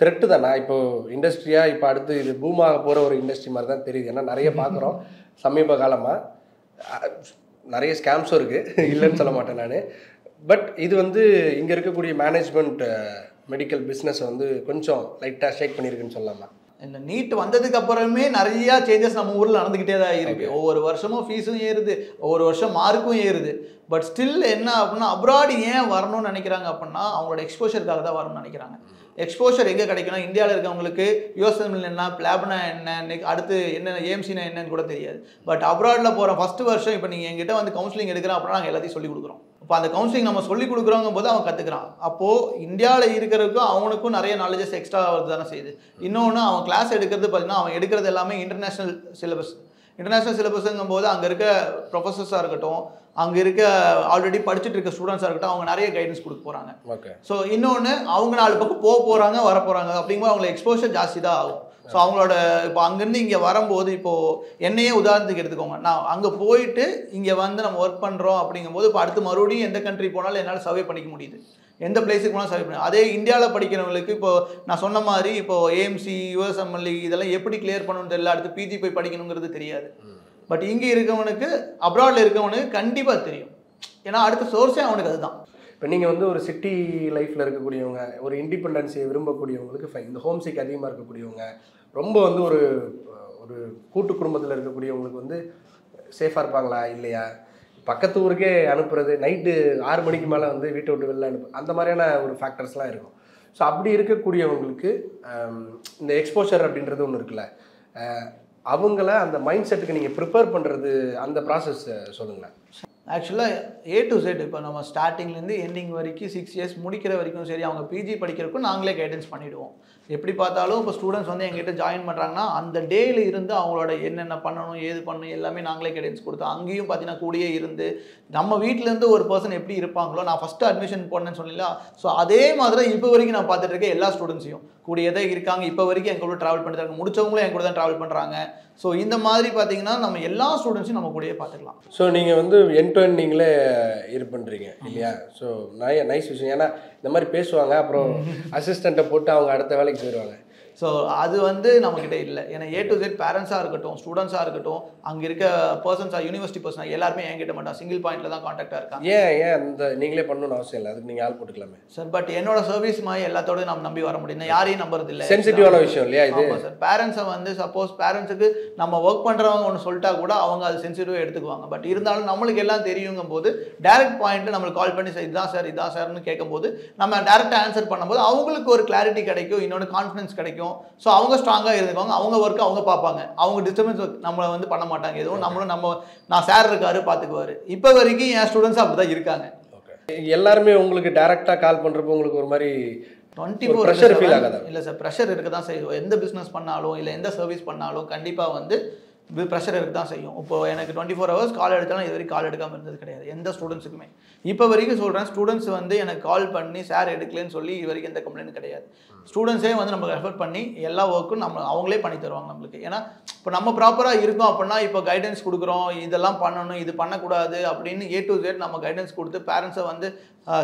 த்ரெட்டு தானா இப்போது இண்டஸ்ட்ரியாக இப்போ அடுத்து இது பூமாக போகிற ஒரு இண்டஸ்ட்ரி மாதிரி தான் தெரியுது. ஏன்னா நிறைய பார்க்குறோம் சமீப காலமாக, நிறைய ஸ்கேம்ஸும் இருக்குது, இல்லைன்னு சொல்ல மாட்டேன் நான். பட் இது வந்து இங்கே இருக்கக்கூடிய மேனேஜ்மெண்ட் மெடிக்கல் பிஸ்னஸ் வந்து கொஞ்சம் லைட்டாக ஷேக் பண்ணியிருக்குன்னு சொல்லலாமா? இந்த நீட் வந்ததுக்கு அப்புறமே நிறையா சேஞ்சஸ் நம்ம ஊரில் நடந்துக்கிட்டே தான் இருக்குது. ஒவ்வொரு வருஷமும் ஃபீஸும் ஏறுது, ஒவ்வொரு வருஷம் மார்க்கும் ஏறுது. பட் ஸ்டில் என்ன அப்படின்னா அப்ராட் ஏன் வரணும்னு நினைக்கிறாங்க அப்படின்னா அவங்களோட எக்ஸ்போஷருக்காக தான் வரணும்னு நினைக்கிறாங்க. எக்ஸ்போஷர் எங்கே கிடைக்கணும்? இந்தியாவில் இருக்கவங்களுக்கு யூஎஸ்எம்எல் என்ன, பிளாப்னா என்ன, அடுத்து என்ன, ஏஎம்சினா என்னன்னு கூட தெரியாது. பட் அப்ராடில் போகிற ஃபஸ்ட்டு வருஷம் இப்போ நீங்கள் எங்கிட்ட வந்து கவுன்சிலிங் எடுக்கிறோம் அப்படின்னா நாங்கள் எல்லாத்தையும் சொல்லிக் கொடுக்குறோம். இப்போ அந்த கவுன்சிலிங் நம்ம சொல்லிக் கொடுக்குறோங்க போது அவன் கற்றுக்குறான். அப்போது இந்தியாவில் இருக்கிறதுக்கும் அவனுக்கும் நிறைய நாலேஜஸ் எக்ஸ்ட்ரா வருது தானே செய்யுது. இன்னொன்று அவன் கிளாஸ் எடுக்கிறது பார்த்தீங்கன்னா அவன் எடுக்கிறது எல்லாமே இன்டர்நேஷ்னல் சிலபஸுங்கும் போது அங்கே இருக்க ப்ரொஃபஸர்ஸாக இருக்கட்டும், அங்கே இருக்க ஆல்ரெடி படிச்சுட்டு இருக்க ஸ்டூடெண்ட்ஸாக இருக்கட்டும், அவங்க நிறைய கைடன்ஸ் கொடுக்க போகிறாங்க. ஓகே. ஸோ இன்னொன்று அவங்க 4 பக்கம் போகிறாங்க வர போகிறாங்க அப்படிங்கும்போது அவங்களுக்கு எக்ஸ்போஷர் ஜாஸ்தி தான் ஆகும். ஸோ அவங்களோட இப்போ அங்கேருந்து இங்கே வரும்போது இப்போது என்னையே உதாரணத்துக்கு எடுத்துக்கோங்க, நான் அங்கே போயிட்டு இங்கே வந்து நம்ம ஒர்க் பண்ணுறோம் அப்படிங்கும்போது இப்போ அடுத்து மறுபடியும் எந்த கண்ட்ரி போனாலும் என்னால் சர்வே பண்ணிக்க முடியுது, எந்த பிளேஸுக்கு போனாலும் சர்வே பண்ணி. அதே இந்தியாவில் படிக்கிறவங்களுக்கு இப்போ நான் சொன்ன மாதிரி இப்போ ஏஎம்சி, யூஎஸ்எம்எல் இதெல்லாம் எப்படி கிளியர் பண்ணணும்னு தெரியல, அடுத்து பிஜி போய் படிக்கணுங்கிறது தெரியாது. பட் இங்கே இருக்கவனுக்கு அப்ராடில் இருக்கவனுக்கு கண்டிப்பாக தெரியும். ஏன்னா அடுத்த சோர்ஸே அவனுக்கு அதுதான். இப்போ நீங்கள் வந்து ஒரு சிட்டி லைஃப்பில் இருக்கக்கூடியவங்க, ஒரு இண்டிபெண்டன்ஸியை விரும்பக்கூடியவங்களுக்கு ஃபைன். இந்த ஹோம் சிக் அதிகமாக இருக்கக்கூடியவங்க, ரொம்ப வந்து ஒரு ஒரு கூட்டு குடும்பத்தில் இருக்கக்கூடியவங்களுக்கு வந்து சேஃபாக இருப்பாங்களா இல்லையா? பக்கத்து ஊருக்கே அனுப்புறது, நைட்டு 6 மணிக்கு மேலே வந்து வீட்டை விட்டு வெளில அந்த மாதிரியான ஒரு ஃபேக்டர்ஸ்லாம் இருக்கும். ஸோ அப்படி இருக்கக்கூடியவங்களுக்கு இந்த எக்ஸ்போஷர் அப்படின்றது ஒன்று இருக்குல்ல, அவங்கள அந்த மைண்ட் செட்டுக்கு நீங்கள் ப்ரிப்பேர் பண்ணுறது, அந்த ப்ராசஸ் சொல்லுங்களேன். ஆக்சுவலாக A to Z இப்போ நம்ம ஸ்டார்டிங்லேருந்து எண்டிங் வரைக்கும் 6 இயர்ஸ் முடிக்கிற வரைக்கும் சரி, அவங்க பிஜி படிக்கிறதுக்கும் நாங்களே கைடன்ஸ் பண்ணிவிடுவோம். எப்படி பார்த்தாலும் இப்போ ஸ்டூடெண்ட்ஸ் வந்து எங்ககிட்ட ஜாயின் பண்ணுறாங்கன்னா அந்த டேயில் இருந்து அவங்களோட என்னென்ன பண்ணணும், ஏது பண்ணணும் எல்லாமே நாங்களே கைடன்ஸ் கொடுத்தோம். அங்கேயும் பார்த்தீங்கன்னா கூடயே இருந்து நம்ம வீட்டிலேருந்து ஒரு பர்சன் எப்படி இருப்பாங்களோ, நான் ஃபஸ்ட்டு அட்மிஷன் போனேன்னு சொன்னீங்களா, ஸோ அதே மாதிரி இப்போ வரைக்கும் நான் பார்த்துட்டு இருக்கேன். எல்லா ஸ்டூடெண்ட்ஸையும் கூடியே தான் இருக்காங்க. இப்போ வரைக்கும் என் கூட ட்ராவல் பண்ணிட்டு முடிச்சவங்களும் என் கூட தான் ட்ராவல் பண்ணுறாங்க. ஸோ இந்த மாதிரி பார்த்தீங்கன்னா நம்ம எல்லா ஸ்டூடெண்ட்ஸையும் நம்ம கூடயே பார்த்துக்கலாம். ஸோ நீங்கள் வந்து என் டு என் நீங்களே இது பண்ணுறீங்க இல்லையா? ஸோ நைஸ் விஷயம். ஏன்னா இந்த மாதிரி பேசுவாங்க, அப்புறம் அசிஸ்டண்ட்டை போட்டு அவங்க அடுத்த வேலைக்கு போயிடுவாங்க. ஸோ அது வந்து நம்மக்கிட்ட இல்லை. ஏன்னா A to Z பேரண்ட்ஸாக இருக்கட்டும், ஸ்டூடெண்ட்ஸாக இருக்கட்டும், அங்கே இருக்க பர்சன்ஸாக, யூனிவர்சிட்டி பர்சனாக எல்லாருமே என்கிட்ட மாட்டோம், சிங்கிள் பாயிண்டில் தான் காண்டாக்டாக இருக்காங்க. ஏன் அந்த நீங்களே பண்ணணும்னு அவசியம் இல்லை, அதுக்கு நீங்கள் ஆள் போட்டுக்கலாமே சார். பட் என்னோட சர்வீஸ் மாதிரி எல்லாத்தோட நம்ம நம்பி வர முடியும், யாரையும் நம்புறது இல்லை. சென்சிட்டிவான விஷயம் இல்லையா இது? ஆமாம் சார். பேரண்ட்ஸை வந்து சப்போஸ் பேரண்ட்ஸுக்கு நம்ம ஒர்க் பண்ணுறவங்க ஒன்று சொல்லிட்டா கூட அவங்க அது சென்சிட்டிவாக எடுத்துக்குவாங்க. பட் இருந்தாலும் நம்மளுக்கு எல்லாம் தெரியுங்கும் போது டேரக்ட் பாயிண்ட்டில் நம்மளுக்கு கால் பண்ணி சார் இதான் சார்னு கேட்கும்போது நம்ம டேரெக்டாக ஆன்சர் பண்ணும்போது அவங்களுக்கு ஒரு கிளாரிட்டி கிடைக்கும், இன்னொன்று கான்ஃபிடன்ஸ் கிடைக்கும். ஸோ அவங்க ஸ்ட்ராங்காக இருந்துக்குவாங்க, அவங்க ஒர்க்கு அவங்க பார்ப்பாங்க, அவங்க டிஸ்டர்பன்ஸ் நம்மளை வந்து பண்ண மாட்டாங்க. எதுவும் நான் சார் இருக்காரு பார்த்துக்குவாரு. இப்போ வரைக்கும் என் ஸ்டூடெண்ட்ஸ் அப்படி தான் இருக்காங்க. ஓகே. எல்லாருமே உங்களுக்கு டேரெக்டாக கால் பண்ணுறப்போ உங்களுக்கு ஒரு மாதிரி 24 ப்ரெஷர் ஃபீல் ஆகாதா? இல்லை சார், ப்ரெஷர் இருக்க தான் செய்யும். எந்த பிஸ்னஸ் பண்ணாலும் இல்லை எந்த சர்வீஸ் பண்ணாலும் கண்டிப்பாக வந்து ப்ரெஷர் இருக்க தான் செய்யும். இப்போ எனக்கு 24 hours கால் எடுத்தாலும் இது வரைக்கும் கால் எடுக்காமல் இருந்தது கிடையாது எந்த ஸ்டூடெண்ட்ஸுக்குமே. இப்போ வரைக்கும் சொல்கிறேன், ஸ்டூடெண்ட்ஸ் வந்து எனக்கு கால் பண்ணி சார் எடுக்கலன்னு சொல்லி இது வரைக்கும் எந்த கம்ப்ளைண்ட் கிடையாது. ஸ்டூடெண்ட்ஸே வந்து நம்ம ரெஃபர் பண்ணி எல்லா ஒர்க்கும் அவங்களே பண்ணி தருவாங்க நம்மளுக்கு. ஏன்னா இப்போ நம்ம ப்ராப்பராக இருக்கோம் அப்படின்னா இப்போ கைடன்ஸ் கொடுக்குறோம், இதெல்லாம் பண்ணணும், இது பண்ணக்கூடாது அப்படின்னு A to Z நம்ம கைடன்ஸ் கொடுத்து பேரண்ட்ஸை வந்து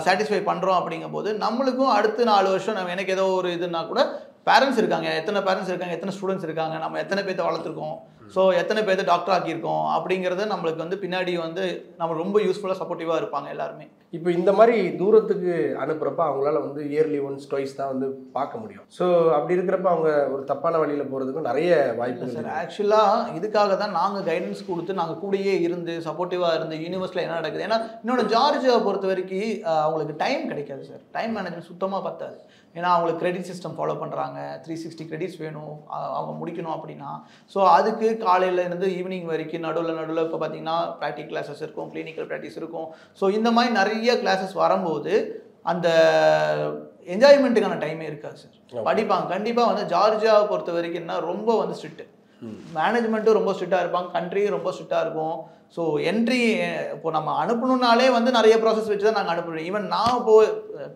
சாட்டிஸ்ஃபை பண்ணுறோம். அப்படிங்கும்போது நம்மளுக்கும் அடுத்த 4 வருஷம் நம்ம எனக்கு ஏதோ ஒரு இதுனா கூட பேரண்ட்ஸ் இருக்காங்க, எத்தனை பேரண்ட்ஸ் இருக்காங்க, எத்தனை ஸ்டூடெண்ட்ஸ் இருக்காங்க, நம்ம எத்தனை பேர்த்த வளர்த்துருக்கோம், ஸோ எத்தனை பேர்த்த டாக்டர் ஆக்கியிருக்கோம் அப்படிங்கிறது நம்மளுக்கு வந்து பின்னாடி வந்து நம்ம ரொம்ப யூஸ்ஃபுல்லாக சப்போர்ட்டிவாக இருப்பாங்க எல்லாருமே. இப்போ இந்த மாதிரி தூரத்துக்கு அனுப்புகிறப்ப அவங்களால வந்து இயர்லி ஒன்ஸ் ட்வைஸ் தான் வந்து பார்க்க முடியும். ஸோ அப்படி இருக்கிறப்ப அவங்க ஒரு தப்பான வழியில் போகிறதுக்கும் நிறைய வாய்ப்பு சார். ஆக்சுவலாக இதுக்காக தான் நாங்கள் கைடன்ஸ் கொடுத்து நாங்கள் கூடயே இருந்து சப்போர்ட்டிவாக இருந்து யூனிவர்ஸில் என்ன நடக்குது. ஏன்னா இன்னொன்று ஜார்ஜியாவை பொறுத்த வரைக்கும் அவங்களுக்கு டைம் கிடைக்காது சார், டைம் மேனேஜ்மெண்ட் சுத்தமாக பத்தாது. ஏன்னா அவங்களுக்கு கிரெடிட் சிஸ்டம் ஃபாலோ பண்ணுறாங்க, 360 கிரெடிட்ஸ் வேணும் அவங்க முடிக்கணும் அப்படின்னா. ஸோ அதுக்கு காலையில் இருந்து ஈவினிங் வரைக்கும் நடுவில் இப்போ பார்த்தீங்கன்னா ப்ராக்டிக் கிளாஸஸ் இருக்கும், கிளினிக்கல் ப்ராக்டிஸ் இருக்கும். ஸோ இந்த மாதிரி நிறைய கிளாஸஸ் வரும்போது அந்த என்ஜாய்மெண்ட்டுக்கான டைமே இருக்காது சார். படிப்பாங்க கண்டிப்பாக வந்து. ஜார்ஜியாவை பொறுத்த வரைக்கும் என்ன ரொம்ப வந்து ஸ்ட்ரிக்ட், மேனேஜ்மெண்ட்டும் ரொம்ப ஸ்ட்ரிக்டாக இருப்பாங்க, கண்ட்ரியும் ரொம்ப ஸ்ட்ரிக்டாக இருக்கும். ஸோ என்ட்ரி இப்போ நம்ம அனுப்பணுன்னாலே வந்து நிறைய ப்ராசஸ் வச்சு தான் நாங்கள் அனுப்புவோம். ஈவன் நான் இப்போ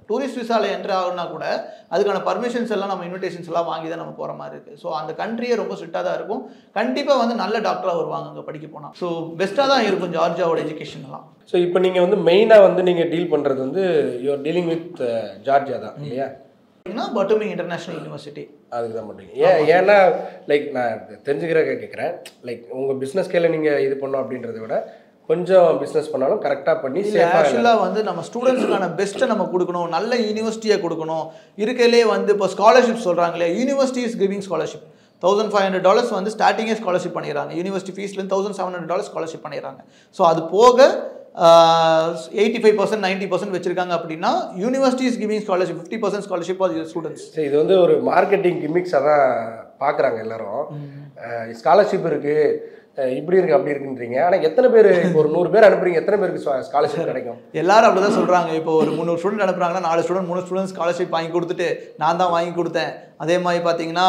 டூரிஸ்ட் விசாவில் என்ட்ரி ஆகுனா கூட அதுக்கான பர்மிஷன்ஸ் எல்லாம் நம்ம இன்விடேஷன்ஸ் எல்லாம் வாங்கி தான் நம்ம போகிற மாதிரி இருக்குது. ஸோ அந்த கண்ட்ரியே ரொம்ப ஸ்ட்ரிக்டாக தான் இருக்கும். கண்டிப்பாக வந்து நல்ல டாக்டராக வருவாங்க அங்கே படிக்க போனால். ஸோ பெஸ்ட்டாக தான் இருக்கும் ஜார்ஜியாவோட எஜுகேஷன்லாம். ஸோ இப்போ நீங்கள் வந்து மெயினாக வந்து நீங்கள் டீல் பண்ணுறது வந்து யூஆர் டீலிங் வித் ஜார்ஜியா தான் இல்லையா? பட்டுமி இன்டர்நேஷனல் யூனிவர்சிட்டி அதுக்கு தான் பண்ணுறீங்க. ஏன்னா லைக் நான் தெரிஞ்சுக்கிறக்க கேட்குறேன், லைக் உங்கள் பிஸ்னஸ் ஸ்கேல நீங்கள் இது பண்ணோம் அப்படின்றத விட கொஞ்சம் பிஸ்னஸ் பண்ணாலும் கரெக்டாக பண்ணி ஆக்சுவலாக வந்து நம்ம ஸ்டூடெண்ட்ஸுக்கான பெஸ்ட்டை நம்ம கொடுக்கணும், நல்ல யூனிவர்சிட்டியை கொடுக்கணும். இருக்கையிலே வந்து இப்போ ஸ்காலர்ஷிப் சொல்கிறாங்களே, யூனிவர்சிட்டி இஸ் கிவிங் ஸ்காலர்ஷிப். $1,500 வந்து ஸ்டார்டிங்கே ஸ்காலர்ஷிப் பண்ணிடுறாங்க. யூனிவர்சிட்டி ஃபீஸ்லேருந்து $1,700 ஸ்காலர்ஷிப் பண்ணிடுறாங்க. ஸோ அது போக 85% 90% வச்சிருக்காங்க அப்படின்னா university is giving scholarship 50% scholarship for students. இது வந்து ஒரு மார்க்கெட்டிங் கிமிக்ஸாக தான் பார்க்குறாங்க எல்லாரும். ஸ்காலர்ஷிப் இருக்குது, இப்படி இருக்குது அப்படி இருக்குன்றீங்க. ஆனால் எத்தனை பேர் இப்போ ஒரு 100 பேர் அனுப்புறீங்க, எத்தனை பேருக்கு ஸ்காலர்ஷிப் கிடைக்கும்? எல்லாரும் அப்படி தான் சொல்கிறாங்க. இப்போ ஒரு 300 ஸ்டூடெண்ட் அனுப்புறாங்கன்னா 4 ஸ்டூடெண்ட் 3 ஸ்டூடெண்ட் ஸ்காலர்ஷிப் வாங்கி கொடுத்துட்டு நான் தான் வாங்கி கொடுத்தேன். அதே மாதிரி பார்த்தீங்கன்னா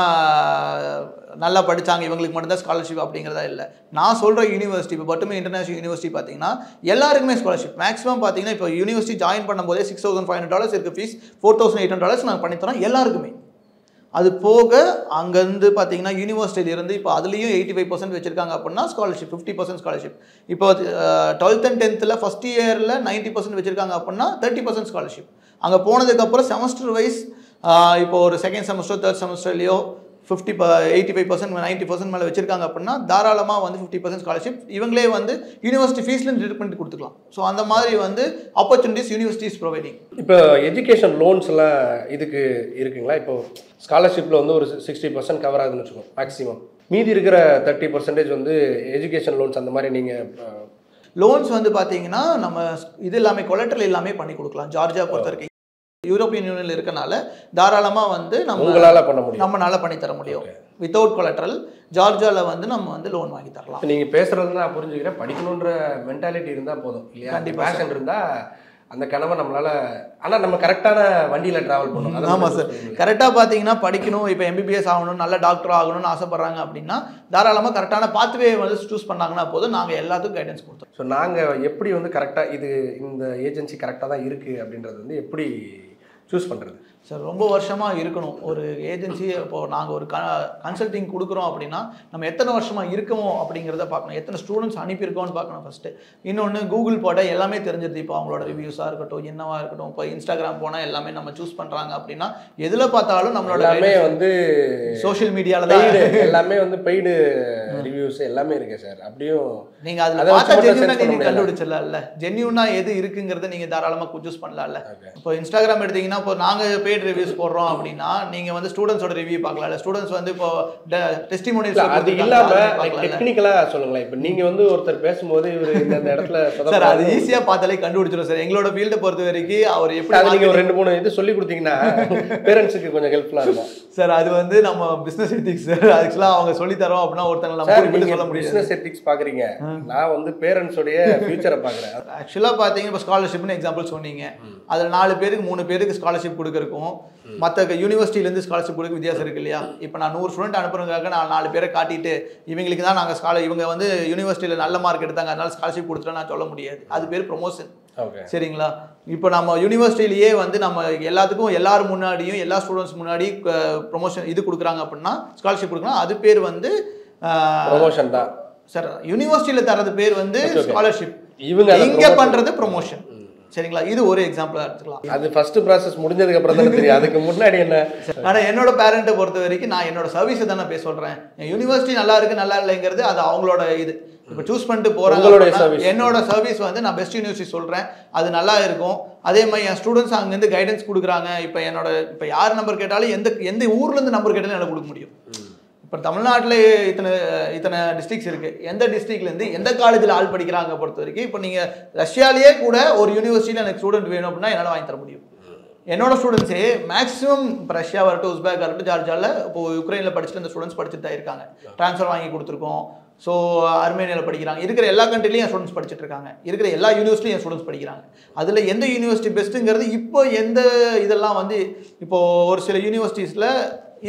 நல்லா படித்தாங்க இவங்களுக்கு மட்டும்தான் ஸ்காலர்ஷிப் அப்படிங்கிறதா இல்லை. நான் சொல்கிற யூனிவர்சிட்டி இப்போ பட்டுமி இன்டர்நேஷனல் யூனிவர்சிட்டி பார்த்தீங்கன்னா எல்லாருக்குமே ஸ்காலர்ஷிப். மேக்ஸிமம் பார்த்தீங்கன்னா இப்போ யூனிவர்சிட்டி ஜாயின் பண்ணும்போதே $6,500 இருக்குது ஃபீஸ், $4,800 நாங்கள் பண்ணித்தரோம் எல்லாருக்குமே. அது போக அங்கேருந்து பார்த்தீங்கன்னா யூனிவர்சிட்டியிலேருந்து இப்போ அதுலேயும் 85% வச்சுருக்காங்க அப்படின்னா ஸ்காலர்ஷிப் 50% ஸ்காலர்ஷிப். இப்போ 12th and 10th ஃபஸ்ட் இயரில் 90% வச்சுருக்காங்க அப்படின்னா 30% ஸ்காலர்ஷிப். அங்கே போனதுக்கப்புறம் செமஸ்டர் வைஸ் இப்போ ஒரு செகண்ட் செமஸ்டர் தேர்ட் செமஸ்டர்லேயோ 85% 90% மேலே வச்சுருக்காங்க அப்படின்னா தாராளமாக வந்து 50% ஸ்காலர்ஷிப் இவங்களே வந்து யூனிவர்சிட்டி ஃபீஸ்லேருந்து டிடக்ட் பண்ணி கொடுத்துக்கலாம். ஸோ அந்த மாதிரி வந்து ஆப்பர்ச்சுனிட்டிஸ் யூனிவர்சிட்டிஸ் ப்ரொவைடிங். இப்போ எஜுகேஷன் லோன்ஸ்லாம் இதுக்கு இருக்குங்களா? இப்போ ஸ்காலர்ஷிப்பில் வந்து ஒரு 60% கவர் ஆகுதுன்னு வச்சுக்கோங்க மேக்ஸிமம். மீதி இருக்கிற 30% வந்து எஜுகேஷன் லோன்ஸ் அந்த மாதிரி நீங்கள் லோன்ஸ் வந்து பார்த்தீங்கன்னா நம்ம இது எல்லாமே கொலட்ரல் எல்லாமே பண்ணி கொடுக்கலாம். ஜார்ஜியா பொறுத்த வரைக்கும் யூரோப்பியன் யூனியனில் இருக்கனால தாராளமாக வந்து நம்மளால பண்ண முடியும், நம்மளால பண்ணி தர முடியும். வித்தவுட் கொலட்ரல் ஜார்ஜியாவில் வந்து நம்ம வந்து லோன் வாங்கி தரலாம். நீங்கள் பேசுகிறது நான் புரிஞ்சுக்கிறேன். படிக்கணுன்ற மென்டாலிட்டி இருந்தால் போதும் இல்லையா? கண்டிப்பாக பேஷன் இருந்தால் அந்த கனவை நம்மளால, ஆனால் நம்ம கரெக்டான வண்டியில் ட்ராவல் பண்ணணும். ஆமாம் சார், கரெக்டாக பார்த்தீங்கன்னா படிக்கணும், இப்போ எம்பிபிஎஸ் ஆகணும், நல்ல டாக்டர் ஆகணும்னு ஆசைப்பட்றாங்க அப்படின்னா தாராளமாக கரெக்டான பாத்வே வந்து சூஸ் பண்ணாங்கன்னா போதும், நாங்கள் எல்லாத்துக்கும் கைடன்ஸ் கொடுத்தோம். ஸோ நாங்கள் எப்படி வந்து கரெக்டாக இது இந்த ஏஜென்சி கரெக்டாக தான் இருக்குது அப்படின்றது வந்து எப்படி சூஸ் பண்ணுறது? சார் ரொம்ப வருஷமாக இருக்கணும் ஒரு ஏஜென்சி. இப்போது நாங்கள் ஒரு கன்சல்டிங் கொடுக்குறோம் அப்படின்னா நம்ம எத்தனை வருஷமாக இருக்கோமோ அப்படிங்கிறத பார்க்கணும், எத்தனை ஸ்டூடெண்ட்ஸ் அனுப்பியிருக்கோம்னு பார்க்கணும் ஃபஸ்ட்டு. இன்னொன்று கூகுள் போட்டால் எல்லாமே தெரிஞ்சிருது. இப்போ அவங்களோட ரிவ்யூஸாக இருக்கட்டும் என்னவாக இருக்கட்டும், இப்போ இன்ஸ்டாகிராம் போனால் எல்லாமே நம்ம சூஸ் பண்ணுறாங்க அப்படின்னா எதில் பார்த்தாலும் நம்மளோட எல்லாமே வந்து சோஷியல் மீடியாவில் தான் எல்லாமே வந்து பெய்டு ரிவ்யூஸ் எல்லாமே இருக்குது சார். அப்படியும் நீங்கள் அதில் பார்த்தா ஜென்யூனாக நீங்கள் கண்டுபிடிச்சிடலாம்ல, ஜென்யூனாக எது இருக்குங்கிறத நீங்கள் தாராளமாக சூஸ் பண்ணலாம்ல. இப்போ இன்ஸ்டாகிராம் எடுத்தீங்கன்னா இப்போ நாங்கள் பெய்டு ரிவ்யூஸ் போடுறோம் அப்படின்னா நீங்க வந்து ஸ்டூடெண்ட்ஸோட ரிவ்யூ பார்க்கலாம்ல. ஸ்டூடெண்ட்ஸ் வந்து இப்போ டெஸ்டிமோனியல்ஸ் அது இல்லாம டெக்னிக்கலா சொல்லுங்களேன். இப்போ நீங்க வந்து ஒருத்தர் பேசும்போது இவர் இந்த இடத்துல சார் அது ஈஸியா பார்த்தாலே கண்டுபிடிச்சிடும் சார். எங்களோட ஃபீல்டை பொறுத்த வரைக்கும் அவர் எப்படி அது நீங்க ஒரு 2-3 இது சொல்லி கொடுத்தீங்கன்னா பேரண்ட்ஸுக்கு கொஞ்சம் ஹெல்ப்ஃபுல்லா இருக்கும் சார். அது வந்து நம்ம பிசினஸ் எத்திக்ஸ் சார். ஆக்சுவலா அவங்க சொல்லி தரோம் அப்படின்னா ஒருத்தங்க நம்ம சொல்ல முடியும். பிசினஸ் எத்திக்ஸ் பாக்குறீங்க, நான் வந்து பேரண்ட்ஸோடைய ஃபியூச்சரை பாக்குறேன். ஆக்சுவலா பாத்தீங்கன்னா இப்போ ஸ்காலர்ஷிப்னு எக்ஸாம்பிள் சொன்னீங்க, அதில் 4 பேருக்கு 3 பேருக்கு ஸ்காலர்ஷிப் கொடுக்கறக்கும் மற்ற யூனிவர்சிட்டியிலேருந்து ஸ்காலர்ஷிப் கொடுக்க வித்தியாசம் இருக்கு இல்லையா? இப்போ நான் 100 ஸ்டூடெண்ட் அனுப்புறதுக்காக நான் 4 பேரை காட்டிட்டு இவங்களுக்கு தான் நாங்கள் இவங்க வந்து யூனிவர்சிட்டியில் நல்ல மார்க் எடுத்தாங்க அதனால ஸ்காலர்ஷிப் கொடுத்துட்டோம் நான் சொல்ல முடியாது. அது பேர் ப்ரொமோஷன். சரிங்களா? இப்போ நம்ம யூனிவர்சிட்டிலேயே வந்து நம்ம எல்லாத்துக்கும் எல்லாரும் முன்னாடியும் எல்லா ஸ்டூடெண்ட்ஸ் முன்னாடி ப்ரொமோஷன் இது கொடுக்குறாங்க அப்படின்னா ஸ்காலர்ஷிப் கொடுக்குறாங்க, அது பேர் வந்து ப்ரொமோஷன் தான் சார். யூனிவர்சிட்டியில் தரது பேர் வந்து ஸ்காலர்ஷிப், இவங்க இங்கே பண்ணுறது ப்ரொமோஷன். சரிங்களா? இது ஒரு எக்ஸாம்பிளா எடுத்துக்கலாம். அது ஃபர்ஸ்ட் ப்ராசஸ் முடிஞ்சதுக்கு அப்புறம் தான் தெரியும். அதுக்கு முன்னாடி என்ன? ஆனா என்னோட பேரண்ட்டை பொறுத்த வரைக்கும் நான் என்னோட சர்வீஸை தானே பேச சொல்றேன். யூனிவர்சிட்டி நல்லா இருக்கு நல்லா இல்லைங்கிறது அது அவங்களோட இது. இப்போ சூஸ் பண்ணிட்டு போறாங்க. என்னோட சர்வீஸ் வந்து நான் பெஸ்ட் யூனிவர்சிட்டி சொல்றேன், அது நல்லா இருக்கும். அதே மாதிரி என் ஸ்டூடெண்ட்ஸ் அங்கேருந்து கைடன்ஸ் கொடுக்குறாங்க. இப்போ யார் நம்பர் கேட்டாலும் எந்த ஊர்ல இருந்து நம்பர் கேட்டாலும் எனக்கு கொடுக்க முடியும். இப்போ தமிழ்நாட்டில் இத்தனை டிஸ்ட்ரிக்ஸ் இருக்குது, எந்த டிஸ்ட்ரிக்ட்லேருந்து எந்த காலேஜில் ஆள் படிக்கிறாங்க பொறுத்த வரைக்கும். இப்போ நீங்கள் ரஷ்யாலேயே கூட ஒரு யூனிவர்சிட்டியில் எனக்கு ஸ்டூடெண்ட் வேணும் அப்படின்னா என்னால் வாங்கி தர முடியும். என்னோட ஸ்டூடெண்ட்ஸே மேக்ஸிமம் இப்போ ரஷ்யா வரட்டும், உஸ்பேக் வரட்டும், ஜார்ஜியாவில் இப்போ யுக்ரைனில் படிச்சுட்டு இந்த ஸ்டூடெண்ட்ஸ் படிச்சுட்டு தான் இருக்காங்க. ட்ரான்ஸ்ஃபர் வாங்கி கொடுத்துருக்கோம். ஸோ அர்மேனியாவில் படிக்கிறாங்க. இருக்கிற எல்லா கண்ட்ரிலையும் என் ஸ்டூடெண்ட்ஸ் படிச்சுட்டு இருக்காங்க. இருக்கிற எல்லா யூனிவர்சிட்டியும் என் ஸ்டூடெண்ட்ஸ் படிக்கிறாங்க. அதில் எந்த யூனிவர்சிட்டி பெஸ்ட்டுங்கிறது இப்போ எந்த இதெல்லாம் வந்து இப்போது ஒரு சில யூனிவர்சிட்டிஸில்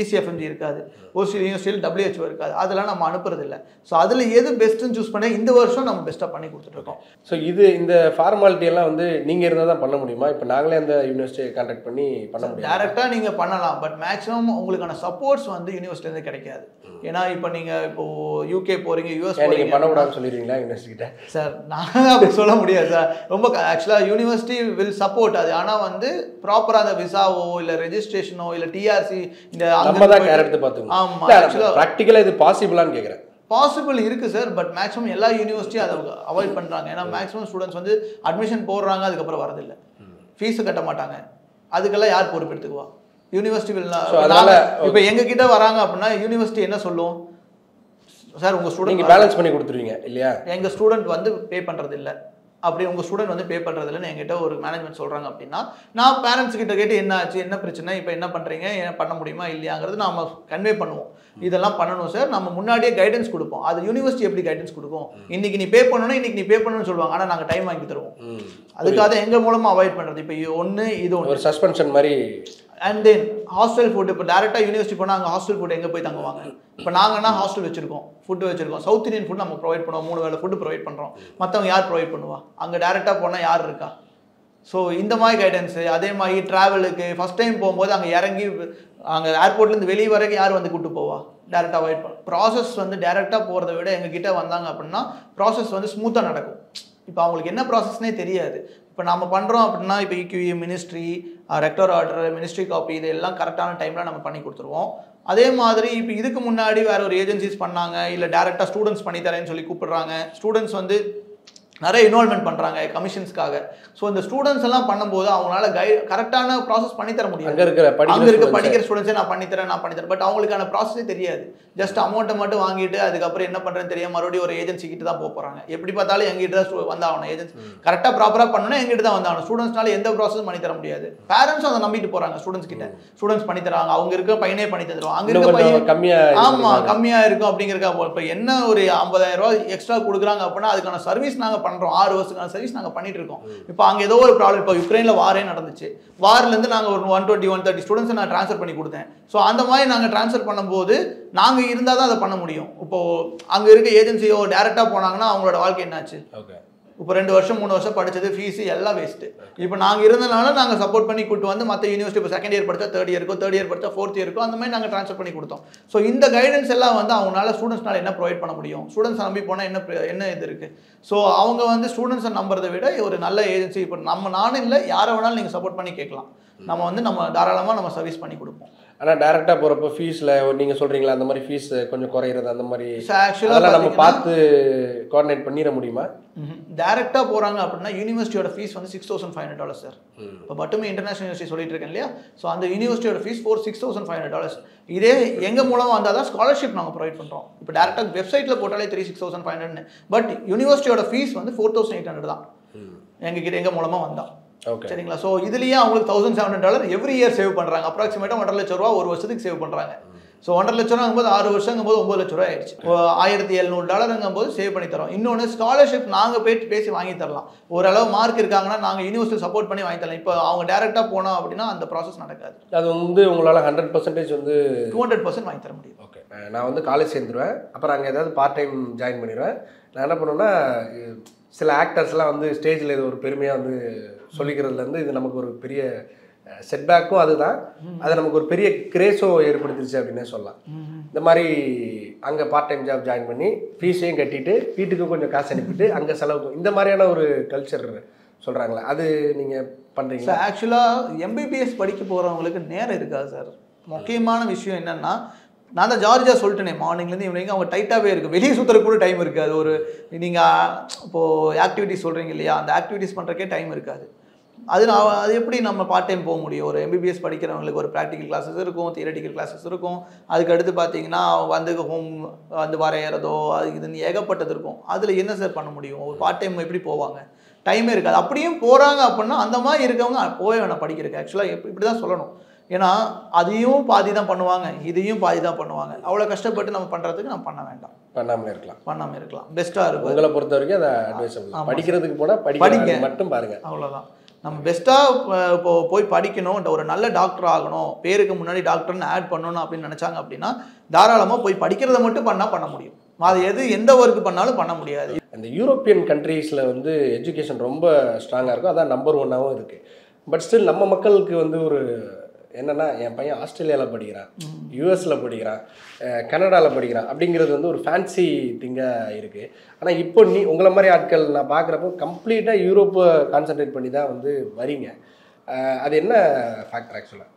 ECFMG இருக்காது, ஒரு சில யூனிவர்சிட்டியில் WHO இருக்காது, அதெல்லாம் நம்ம அனுப்புறது இல்லை. ஸோ அதில் எது பெஸ்ட்டுன்னு சூஸ் பண்ணி இந்த வருஷம் நம்ம பெஸ்ட்டாக பண்ணி கொடுத்துட்ருக்கோம். ஸோ இந்த ஃபார்மாலிட்டி எல்லாம் வந்து நீங்கள் இருந்தால் தான் பண்ண முடியுமா? இப்போ நாங்களே அந்த யூனிவர்சிட்டியை கான்டாக்ட் பண்ணி பண்ண முடியும்? டேரெக்டாக நீங்கள் பண்ணலாம், பட் மேக்ஸிமம் உங்களுக்கான சப்போர்ட்ஸ் வந்து யூனிவர்சிட்டிலேருந்து கிடைக்காது. ஏன்னா இப்போ நீங்கள் UK போகிறீங்க, US நீங்கள் பண்ணக்கூடாதுன்னு சொல்லிடுவீங்களா யூனிவர்சிட்டிகிட்ட? சார் நாங்கள் அப்படி சொல்ல முடியாது சார். ரொம்ப ஆக்சுவலாக யூனிவர்சிட்டி வில் சப்போர்ட் அது, ஆனால் வந்து ப்ராப்பராக அந்த விசாவோ இல்லை ரெஜிஸ்ட்ரேஷனோ இல்லை TRC இந்த நம்ம தான் கேர் எடுத்து பார்த்துக்கணும். ஆமாம், ஆக்சுவலாக ப்ராக்டிக்கலாக இது பாசிபிளான்னு கேட்குறேன். பாசிபிள் இருக்குது சார், பட் மேக்ஸிமம் எல்லா யூனிவர்சிட்டியும் அதை அவாய்ட் பண்ணுறாங்க. ஏன்னா மேக்ஸிமம் ஸ்டூடெண்ட்ஸ் வந்து அட்மிஷன் போடுறாங்க, அதுக்கப்புறம் வரதில்லை, ஃபீஸு கட்ட மாட்டாங்க. அதுக்கெல்லாம் யார் பொறுப்பெடுத்துக்குவா? University will. இப்போ எங்ககிட்ட வராங்க அப்படின்னா யூனிவர்சிட்டி என்ன சொல்லும்? சார் உங்கள் ஸ்டூடெண்ட் பேலன்ஸ் பண்ணி கொடுத்துருவீங்க இல்லையா? எங்கள் ஸ்டூடெண்ட் வந்து பே பண்ணுறது இல்லை, அப்படி உங்கள் ஸ்டூடெண்ட் வந்து பே பண்ணுறது இல்லைன்னு என்கிட்ட ஒரு மேனேஜ்மெண்ட் சொல்கிறாங்க அப்படின்னா, நான் பேரண்ட்ஸ் கிட்ட கேட்டு என்ன ஆச்சு, என்ன பிரச்சனை, இப்போ என்ன பண்ணுறீங்க, பண்ண முடியுமா இல்லையாங்கிறது நாம் கன்வே பண்ணுவோம். இதெல்லாம் பண்ணணும் சார், நம்ம முன்னாடியே கைடன்ஸ் கொடுப்போம். அது யூனிவர்சிட்டி எப்படி கைடன்ஸ் கொடுக்கும்? இன்னைக்கு நீ பே பண்ணணும், இன்னைக்கு நீ பே பண்ணணும்னு சொல்லுவாங்க, ஆனால் நாங்கள் டைம் வாங்கி தருவோம். அதுக்காக எங்கள் மூலமாக அவாய்ட் பண்ணுறது. இப்போ இது ஒரு சஸ்பென்ஷன் மாதிரி. அண்ட் தென் ஹாஸ்டல் ஃபுட், இப்போ டேரெக்டாக யூனிவர்சிட்டி போனால் அங்கே ஹாஸ்டல் ஃபுட் எங்கே போய் தங்குவாங்க? இப்போ நாங்கன்னா ஹாஸ்டல் வச்சிருக்கோம், ஃபுட்டு வச்சிருக்கோம், சவுத் இந்தியன் ஃபுட் நம்ம ப்ரொவைட் பண்ணுவோம், 3 வேளை ஃபுட்டு ப்ரொவைட் பண்ணுறோம். மற்றவங்க யார் ப்ரொவைட் பண்ணுவா? அங்கே டேரெக்டாக போனால் யார் இருக்கா? ஸோ இந்த மாதிரி கைடன்ஸு. அதே மாதிரி ட்ராவலுக்கு ஃபஸ்ட் டைம் போகும்போது அங்கே இறங்கி அங்கே ஏர்போர்ட்லேருந்து வெளியே வரைக்கும் யார் வந்து கூப்பிட்டு போவா? டேரெக்டாக அவாய்ட் பண்ண. ப்ராசஸ் வந்து டேரெக்டாக போகிறத விட எங்ககிட்ட வந்தாங்க அப்படின்னா ப்ராசஸ் வந்து ஸ்மூத்தாக நடக்கும். இப்போ அவங்களுக்கு என்ன ப்ராசஸ்னே தெரியாது. இப்போ நம்ம பண்ணுறோம் அப்படின்னா இப்போ EQE, ministry, rector order, ministry copy, இது எல்லாம் கரெக்டான டைமில் நம்ம பண்ணி கொடுத்துருவோம். அதே மாதிரி இப்போ இதுக்கு முன்னாடி வேறு ஒரு ஏஜென்சிஸ் பண்ணாங்க, இல்லை டேரெக்டாக ஸ்டூடெண்ட்ஸ் பண்ணித்தரேன்னு சொல்லி கூப்பிடுறாங்க. ஸ்டூடெண்ட்ஸ் வந்து நிறைய இன்வால்மெண்ட் பண்ணுறாங்க கமிஷன்ஸ்க்காக. ஸோ இந்த ஸ்டூடெண்ட்ஸ் எல்லாம் பண்ணும்போது அவங்களால கரெக்டான ப்ராசஸ் பண்ணித்தர முடியும். அங்கே இருக்க படிக்கிற ஸ்டூடெண்ட்ஸே நான் பண்ணித்தரேன், பட் அவங்களுக்கான ப்ராசஸே தெரியாது. ஜஸ்ட் அமௌண்ட்டை மட்டும் வாங்கிட்டு அதுக்கப்புறம் என்ன பண்ணுறேன்னு தெரியாம மறுபடியும் ஒரு ஏஜென்சி கிட்ட தான் போகிறாங்க. எப்படி பார்த்தாலும் எங்கிட்ட தான் வந்தாகணும். ஏஜென்சி கரெக்டாக ப்ராப்பராக பண்ணணும்னா எங்கிட்ட தான் வந்தாகணும். ஸ்டூடெண்ட்ஸ்னால எந்த ப்ராசஸும் பண்ணி தர முடியாது. பேரண்ட்ஸும் அதை நம்பிட்டு போகிறாங்க ஸ்டூடெண்ட்ஸ் கிட்ட. ஸ்டூடெண்ட்ஸ் பண்ணி தராங்க, அவங்க இருக்க பையனே பண்ணி தந்துடுவாங்க. அங்கே இருக்க பையன் கம்மியாக இருக்கும் அப்படிங்கிறக்கா. இப்போ என்ன ஒரு 50,000 ரூபா எக்ஸ்ட்ரா கொடுக்குறாங்க அப்படின்னா அதுக்கான சர்வீஸ் நாங்கள் பண்ணுறோம். 6 வருஷத்துக்கான சர்வீஸ் நாங்கள் பண்ணிட்டு இருக்கோம். இப்போ அங்கே ஏதோ ஒரு ப்ராப்ளம், இப்போ யுக்ரைனில் வாரே நடந்துச்சு. வாரிலேருந்து நாங்கள் ஒரு 120-130 ஸ்டூடெண்ட்ஸை நான் ட்ரான்ஸ்ஃபர் பண்ணி கொடுத்தேன். ஸோ அந்த மாதிரி நாங்கள் ட்ரான்ஸ்ஃபர் பண்ணும்போது நாங்கள் இருந்தால் தான் அதை பண்ண முடியும். இப்போது அங்கே இருக்க ஏஜென்சியோ டேரெக்டாக போனாங்கன்னா அவங்களோட வாழ்க்கை என்னாச்சு? இப்போ 2 வருஷம் 3 வருஷம் படித்தது ஃபீஸு எல்லாம் வேஸ்ட்டு. இப்போ நாங்கள் இருந்தனால நாங்கள் சப்போர்ட் பண்ணி கூப்பிட்டு வந்து மற்ற யூனிவர்சிட்டி இப்போ செகண்ட் இயர் படித்தா தேர்ட் இயர் படித்தா ஃபோர்த் இயருக்கோ அந்த மாதிரி நாங்கள் ட்ரான்ஸ்ஃபர் பண்ணி கொடுத்தோம். ஸோ இந்த கைடன்ஸ் எல்லாம் வந்து அவங்களால ஸ்டூடெண்ட்ஸ்னால என்ன ப்ரொவைட் பண்ண முடியும்? ஸ்டூடெண்ட்ஸ் நம்பி போனால் என்ன இது இருக்குது? ஸோ அவங்க வந்து ஸ்டூடெண்ட்ஸை நம்புறதை விட ஒரு நல்ல ஏஜென்சி, இப்போ நானும் இல்லை யாரை வேணாலும் நீங்கள் சப்போர்ட் பண்ணி கேட்கலாம். நம்ம தாராளமாக நம்ம சர்வீஸ் பண்ணி கொடுப்போம். ஆனால் டேரெக்டாக போகிறப்ப ஃபீஸில் நீங்கள் சொல்கிறீங்களா அந்த மாதிரி ஃபீஸ் கொஞ்சம் குறையிறது அந்த மாதிரி ஆக்சுவலாக நம்ம பார்த்து கோஆர்டினேட் பண்ணிட முடியுமா? டேரெக்டாக போகிறாங்க அப்படின்னா யூனிவர்சிட்டியோட ஃபீஸ் வந்து $6,500 சார். இப்போ மட்டுமே இன்டர்நேஷனல் யூனிவர்சிட்டி சொல்லிட்டு இருக்கேன் இல்லையா? ஸோ அந்த யூனிவர்சிட்டியோட ஃபீஸ் $6,500. இதே எங்கள் மூலமாக வந்தால் தான் ஸ்காலர்ஷிப் நாங்கள் ப்ரொவைட் பண்ணுறோம். இப்போ டேரெக்டாக வெப்சைட்டில் போட்டாலே 6,500, பட் யூனிவர்சிட்டியோட ஃபீஸ் வந்து 4,800 தான் எங்கள் மூலமாக வந்தால். சரிங்களா? ஸோ இதுலேயே அவங்களுக்கு $1,700 எவ்ரி இயர் சேவ் பண்ணுறாங்க. அப்ராக்சிமேட்டாக 1.5 லட்ச ரூபா ஒரு வருஷத்துக்கு சேவ் பண்ணுறாங்க. ஸோ 1.5 லட்ச ரூபாங்கும்போது 6 வருஷங்கும்போது 9 லட்ச ரூபா ஆயிடுச்சு. $1,700 சேவ் பண்ணி தரோம். இன்னொன்று ஸ்காலர்ஷிப் நாங்கள் பேசி வாங்கி தரலாம். ஓரளவு மார்க் இருக்காங்கன்னா நாங்கள் யூனிவர்சிட்டி சப்போர்ட் பண்ணி வாங்கி தரலாம். இப்போ அவங்க டேரெக்டாக போனோம் அப்படின்னா அந்த ப்ராசஸ் நடக்காது. அது வந்து உங்களால் 100% வந்து 200% வாங்கி தர முடியும். ஓகே, நான் வந்து காலேஜ் சேர்ந்துருவேன், அப்புறம் அங்கே ஏதாவது பார்ட் டைம் ஜாயின் பண்ணிடுவேன். நான் என்ன பண்ணுவேன்னா சில ஆக்டர்ஸ்லாம் வந்து ஸ்டேஜில் இது ஒரு பெருமையாக வந்து சொல்லிக்கிறதுலேருந்து இது நமக்கு ஒரு பெரிய செட்பேக்கும் அதுதான். அது நமக்கு ஒரு பெரிய கிரேஸோ ஏற்படுத்திருச்சு அப்படின்னே சொல்லலாம். இந்த மாதிரி அங்கே பார்ட் டைம் ஜாப் ஜாயின் பண்ணி ஃபீஸையும் கட்டிட்டு வீட்டுக்கு கொஞ்சம் காசு அனுப்பிட்டு அங்கே செலவு, இந்த மாதிரியான ஒரு கல்ச்சர் சொல்கிறாங்களே, அது நீங்கள் பண்ணுறீங்க? சார் ஆக்சுவலாக MBBS படிக்க போகிறவங்களுக்கு நேரம் இருக்காது சார். முக்கியமான விஷயம் என்னென்னா, நான் தான் ஜார்ஜா சொல்லிட்டேனே, மார்னிங்லேருந்து ஈவினிங் அவங்க டைட்டாகவே இருக்குது. வெளியே சுற்றுற கூட டைம் இருக்காது. ஒரு நீங்கள் இப்போது ஆக்டிவிட்டிஸ் சொல்கிறீங்க இல்லையா, அந்த ஆக்டிவிட்டிஸ் பண்ணுறக்கே டைம் இருக்காது. அது எப்படி நம்ம பார்ட் டைம் போக முடியும்? ஒரு MBBS படிக்கிறவங்களுக்கு ஒரு ப்ராக்டிக்கல் கிளாஸஸ் இருக்கும், தியரட்டிக்கல் கிளாஸஸ் இருக்கும். அதுக்கு அடுத்து பார்த்தீங்கன்னா வந்து ஹோம் வந்து வரைகிறதோ அது இதுன்னு ஏகப்பட்டது இருக்கும். அதில் என்ன சார் பண்ண முடியும்? ஒரு பார்ட் டைம் எப்படி போவாங்க? டைமே இருக்காது. அப்படியும் போகிறாங்க அப்படின்னா அந்த மாதிரி இருக்கவங்க போவே வேணாம் படிக்கிறதுக்கு. ஆக்சுவலாக இப்படி தான் சொல்லணும். ஏன்னா அதையும் பாதி தான் பண்ணுவாங்க, இதையும் பாதி தான் பண்ணுவாங்க. அவ்வளோ கஷ்டப்பட்டு நம்ம பண்ணுறதுக்கு நம்ம பண்ண வேண்டாம், பண்ணாமல் இருக்கலாம். பெஸ்ட்டாக இருக்கும். உங்களை பொறுத்த வரைக்கும் அதை அட்வைஸ். படிக்கிறதுக்கு போனால் படிக்க மட்டும் பாருங்கள், அவ்வளோதான். நம்ம பெஸ்ட்டாக இப்போ போய் படிக்கணும், ஒரு நல்ல டாக்டர் ஆகணும், பேருக்கு முன்னாடி டாக்டர்னு ஆட் பண்ணணும் அப்படின்னு நினச்சாங்க அப்படின்னா தாராளமாக போய் படிக்கிறத மட்டும் பண்ண முடியும். அது எந்த ஒர்க் பண்ணாலும் பண்ண முடியாது. அந்த யூரோப்பியன் கண்ட்ரீஸில் வந்து எஜுகேஷன் ரொம்ப ஸ்ட்ராங்காக இருக்கும், அதான் நம்பர் 1ஆகவும் இருக்குது. பட் ஸ்டில் நம்ம மக்களுக்கு வந்து ஒரு என்னென்னா, என் பையன் ஆஸ்திரேலியாவில் படிக்கிறான், யூஎஸில் படிக்கிறான், கனடாவில் படிக்கிறான் அப்படிங்கிறது வந்து ஒரு ஃபேன்சி திங்காக இருக்குது. ஆனால் இப்போ உங்களை மாதிரி ஆட்கள் நான் பார்க்குறப்போ கம்ப்ளீட்டாக யூரோப்பை கான்சன்ட்ரேட் பண்ணி தான் வந்து வரீங்க. அது என்ன ஃபேக்டர் ஆக்சுவலாக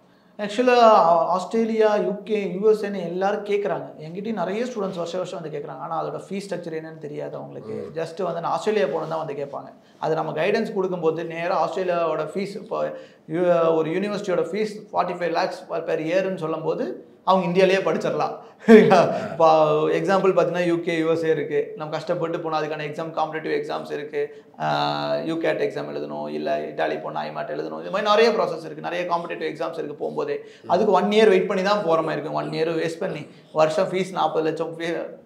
ஆஸ்திரேலியா, யூகே, யூஎஸ்ஏன்னு எல்லாரும் கேட்குறாங்க. என்கிட்டயும் நிறைய ஸ்டூடெண்ட்ஸ் வருஷம் வந்து கேட்குறாங்க. ஆனால் அதோட ஃபீஸ் ஸ்ட்ரக்சர் என்னன்னு தெரியாது அவங்களுக்கு. ஜஸ்ட் வந்து நான் ஆஸ்திரேலியா போகணும் தான் வந்து கேட்பாங்க. அது நம்ம கைடன்ஸ் கொடுக்கும்போது நேராக ஆஸ்திரேலியாவோட ஃபீஸ், இப்போ ஒரு யூனிவர்சிட்டியோட ஃபீஸ் 45 lakhs பெர் இயர்னு சொல்லும்போது அவங்க இந்தியாவிலேயே படிச்சிடலாம். இப்போ எக்ஸாம்பிள் பார்த்தீங்கன்னா யூகே, யூஎஸ்ஏ இருக்குது. நம்ம கஷ்டப்பட்டு போனால் அதுக்கான காம்படிட்டிவ் எக்ஸாம்ஸ் இருக்குது. யூகேட் எக்ஸாம் எழுதணும், இல்லை இட்டாலி போனால் ஐமேட் எழுதணும். இது மாதிரி நிறைய ப்ராசஸ் இருக்குது, நிறைய காம்படிட்டிவ் எக்ஸாம்ஸ் இருக்குது. போகும்போதே அதுக்கு 1 year வெயிட் பண்ணி தான் போகிற மாதிரி இருக்கும். 1 year வேஸ்ட் பண்ணி வருஷம் ஃபீஸ் 40 லட்சம்,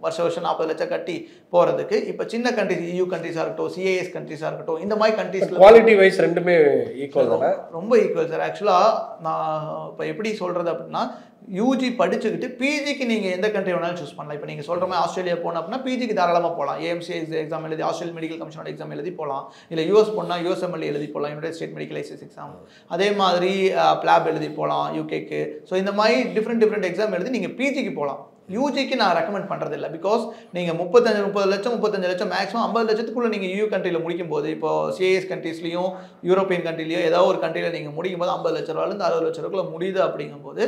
வருஷம் 40 லட்சம் கட்டி போகிறதுக்கு இப்போ சின்ன கண்ட்ரிஸ், EU கண்ட்ரிஸாக இருக்கட்டும், CIS கண்ட்ரிஸாக இருக்கட்டும், இந்த மாதிரி கண்ட்ரிஸில் குவாலிட்டி வைஸ் ரெண்டுமே ஈக்குவல் தானே? ரொம்ப ஈக்குவல் சார். ஆக்சுவலாக நான் இப்போ எப்படி சொல்கிறது அப்படின்னா, யூஜி படிச்சுக்கிட்டு பிஜிக்கு நீங்கள் எந்த கண்ட்ரி வேணாலும் சூஸ் பண்ணலாம். இப்போ நீங்கள் சொல்கிற மாதிரி ஆஸ்திரேலியா போனோம் அப்படின்னா பிஜிக்கு தாராளமாக போகலாம். AMC எக்ஸாம் எழுதி, ஆஸ்திரேலியன் மெடிக்கல் கமிஷனோட எக்ஸாம் எழுதி போகலாம். இல்லை யூஎஸ் போனால் USMLE எழுதி போகலாம், united state medical license exam. அதே மாதிரி பிளாப் எழுதி போகலாம் யூகேக்கு. ஸோ இந்த மாதிரி டிஃப்ரெண்ட் எக்ஸாம் எழுதி நீங்கள் பிஜிக்கு போகலாம். யூஜிக்கு நான் ரெக்கமெண்ட் பண்ணுறது இல்லை. பிகாஸ் நீங்கள் 30 லட்சம் 35 லட்சம் மேக்ஸிமம் 50 லட்சத்துக்குள்ளே நீங்கள் EU கண்ட்ரியில் முடிக்கும் போது, இப்போ CIS கண்ட்ரீஸ்லையும் யூரோப்பியன் கண்ட்ரிலையோ ஏதாவது ஒரு கண்ட்ரியில் நீங்கள் முடிக்கும் போது 50 லட்ச ரூபாயிலேருந்து 60 லட்ச ரூபாய்க்குள்ள முடியுது. அப்படிங்கும்போது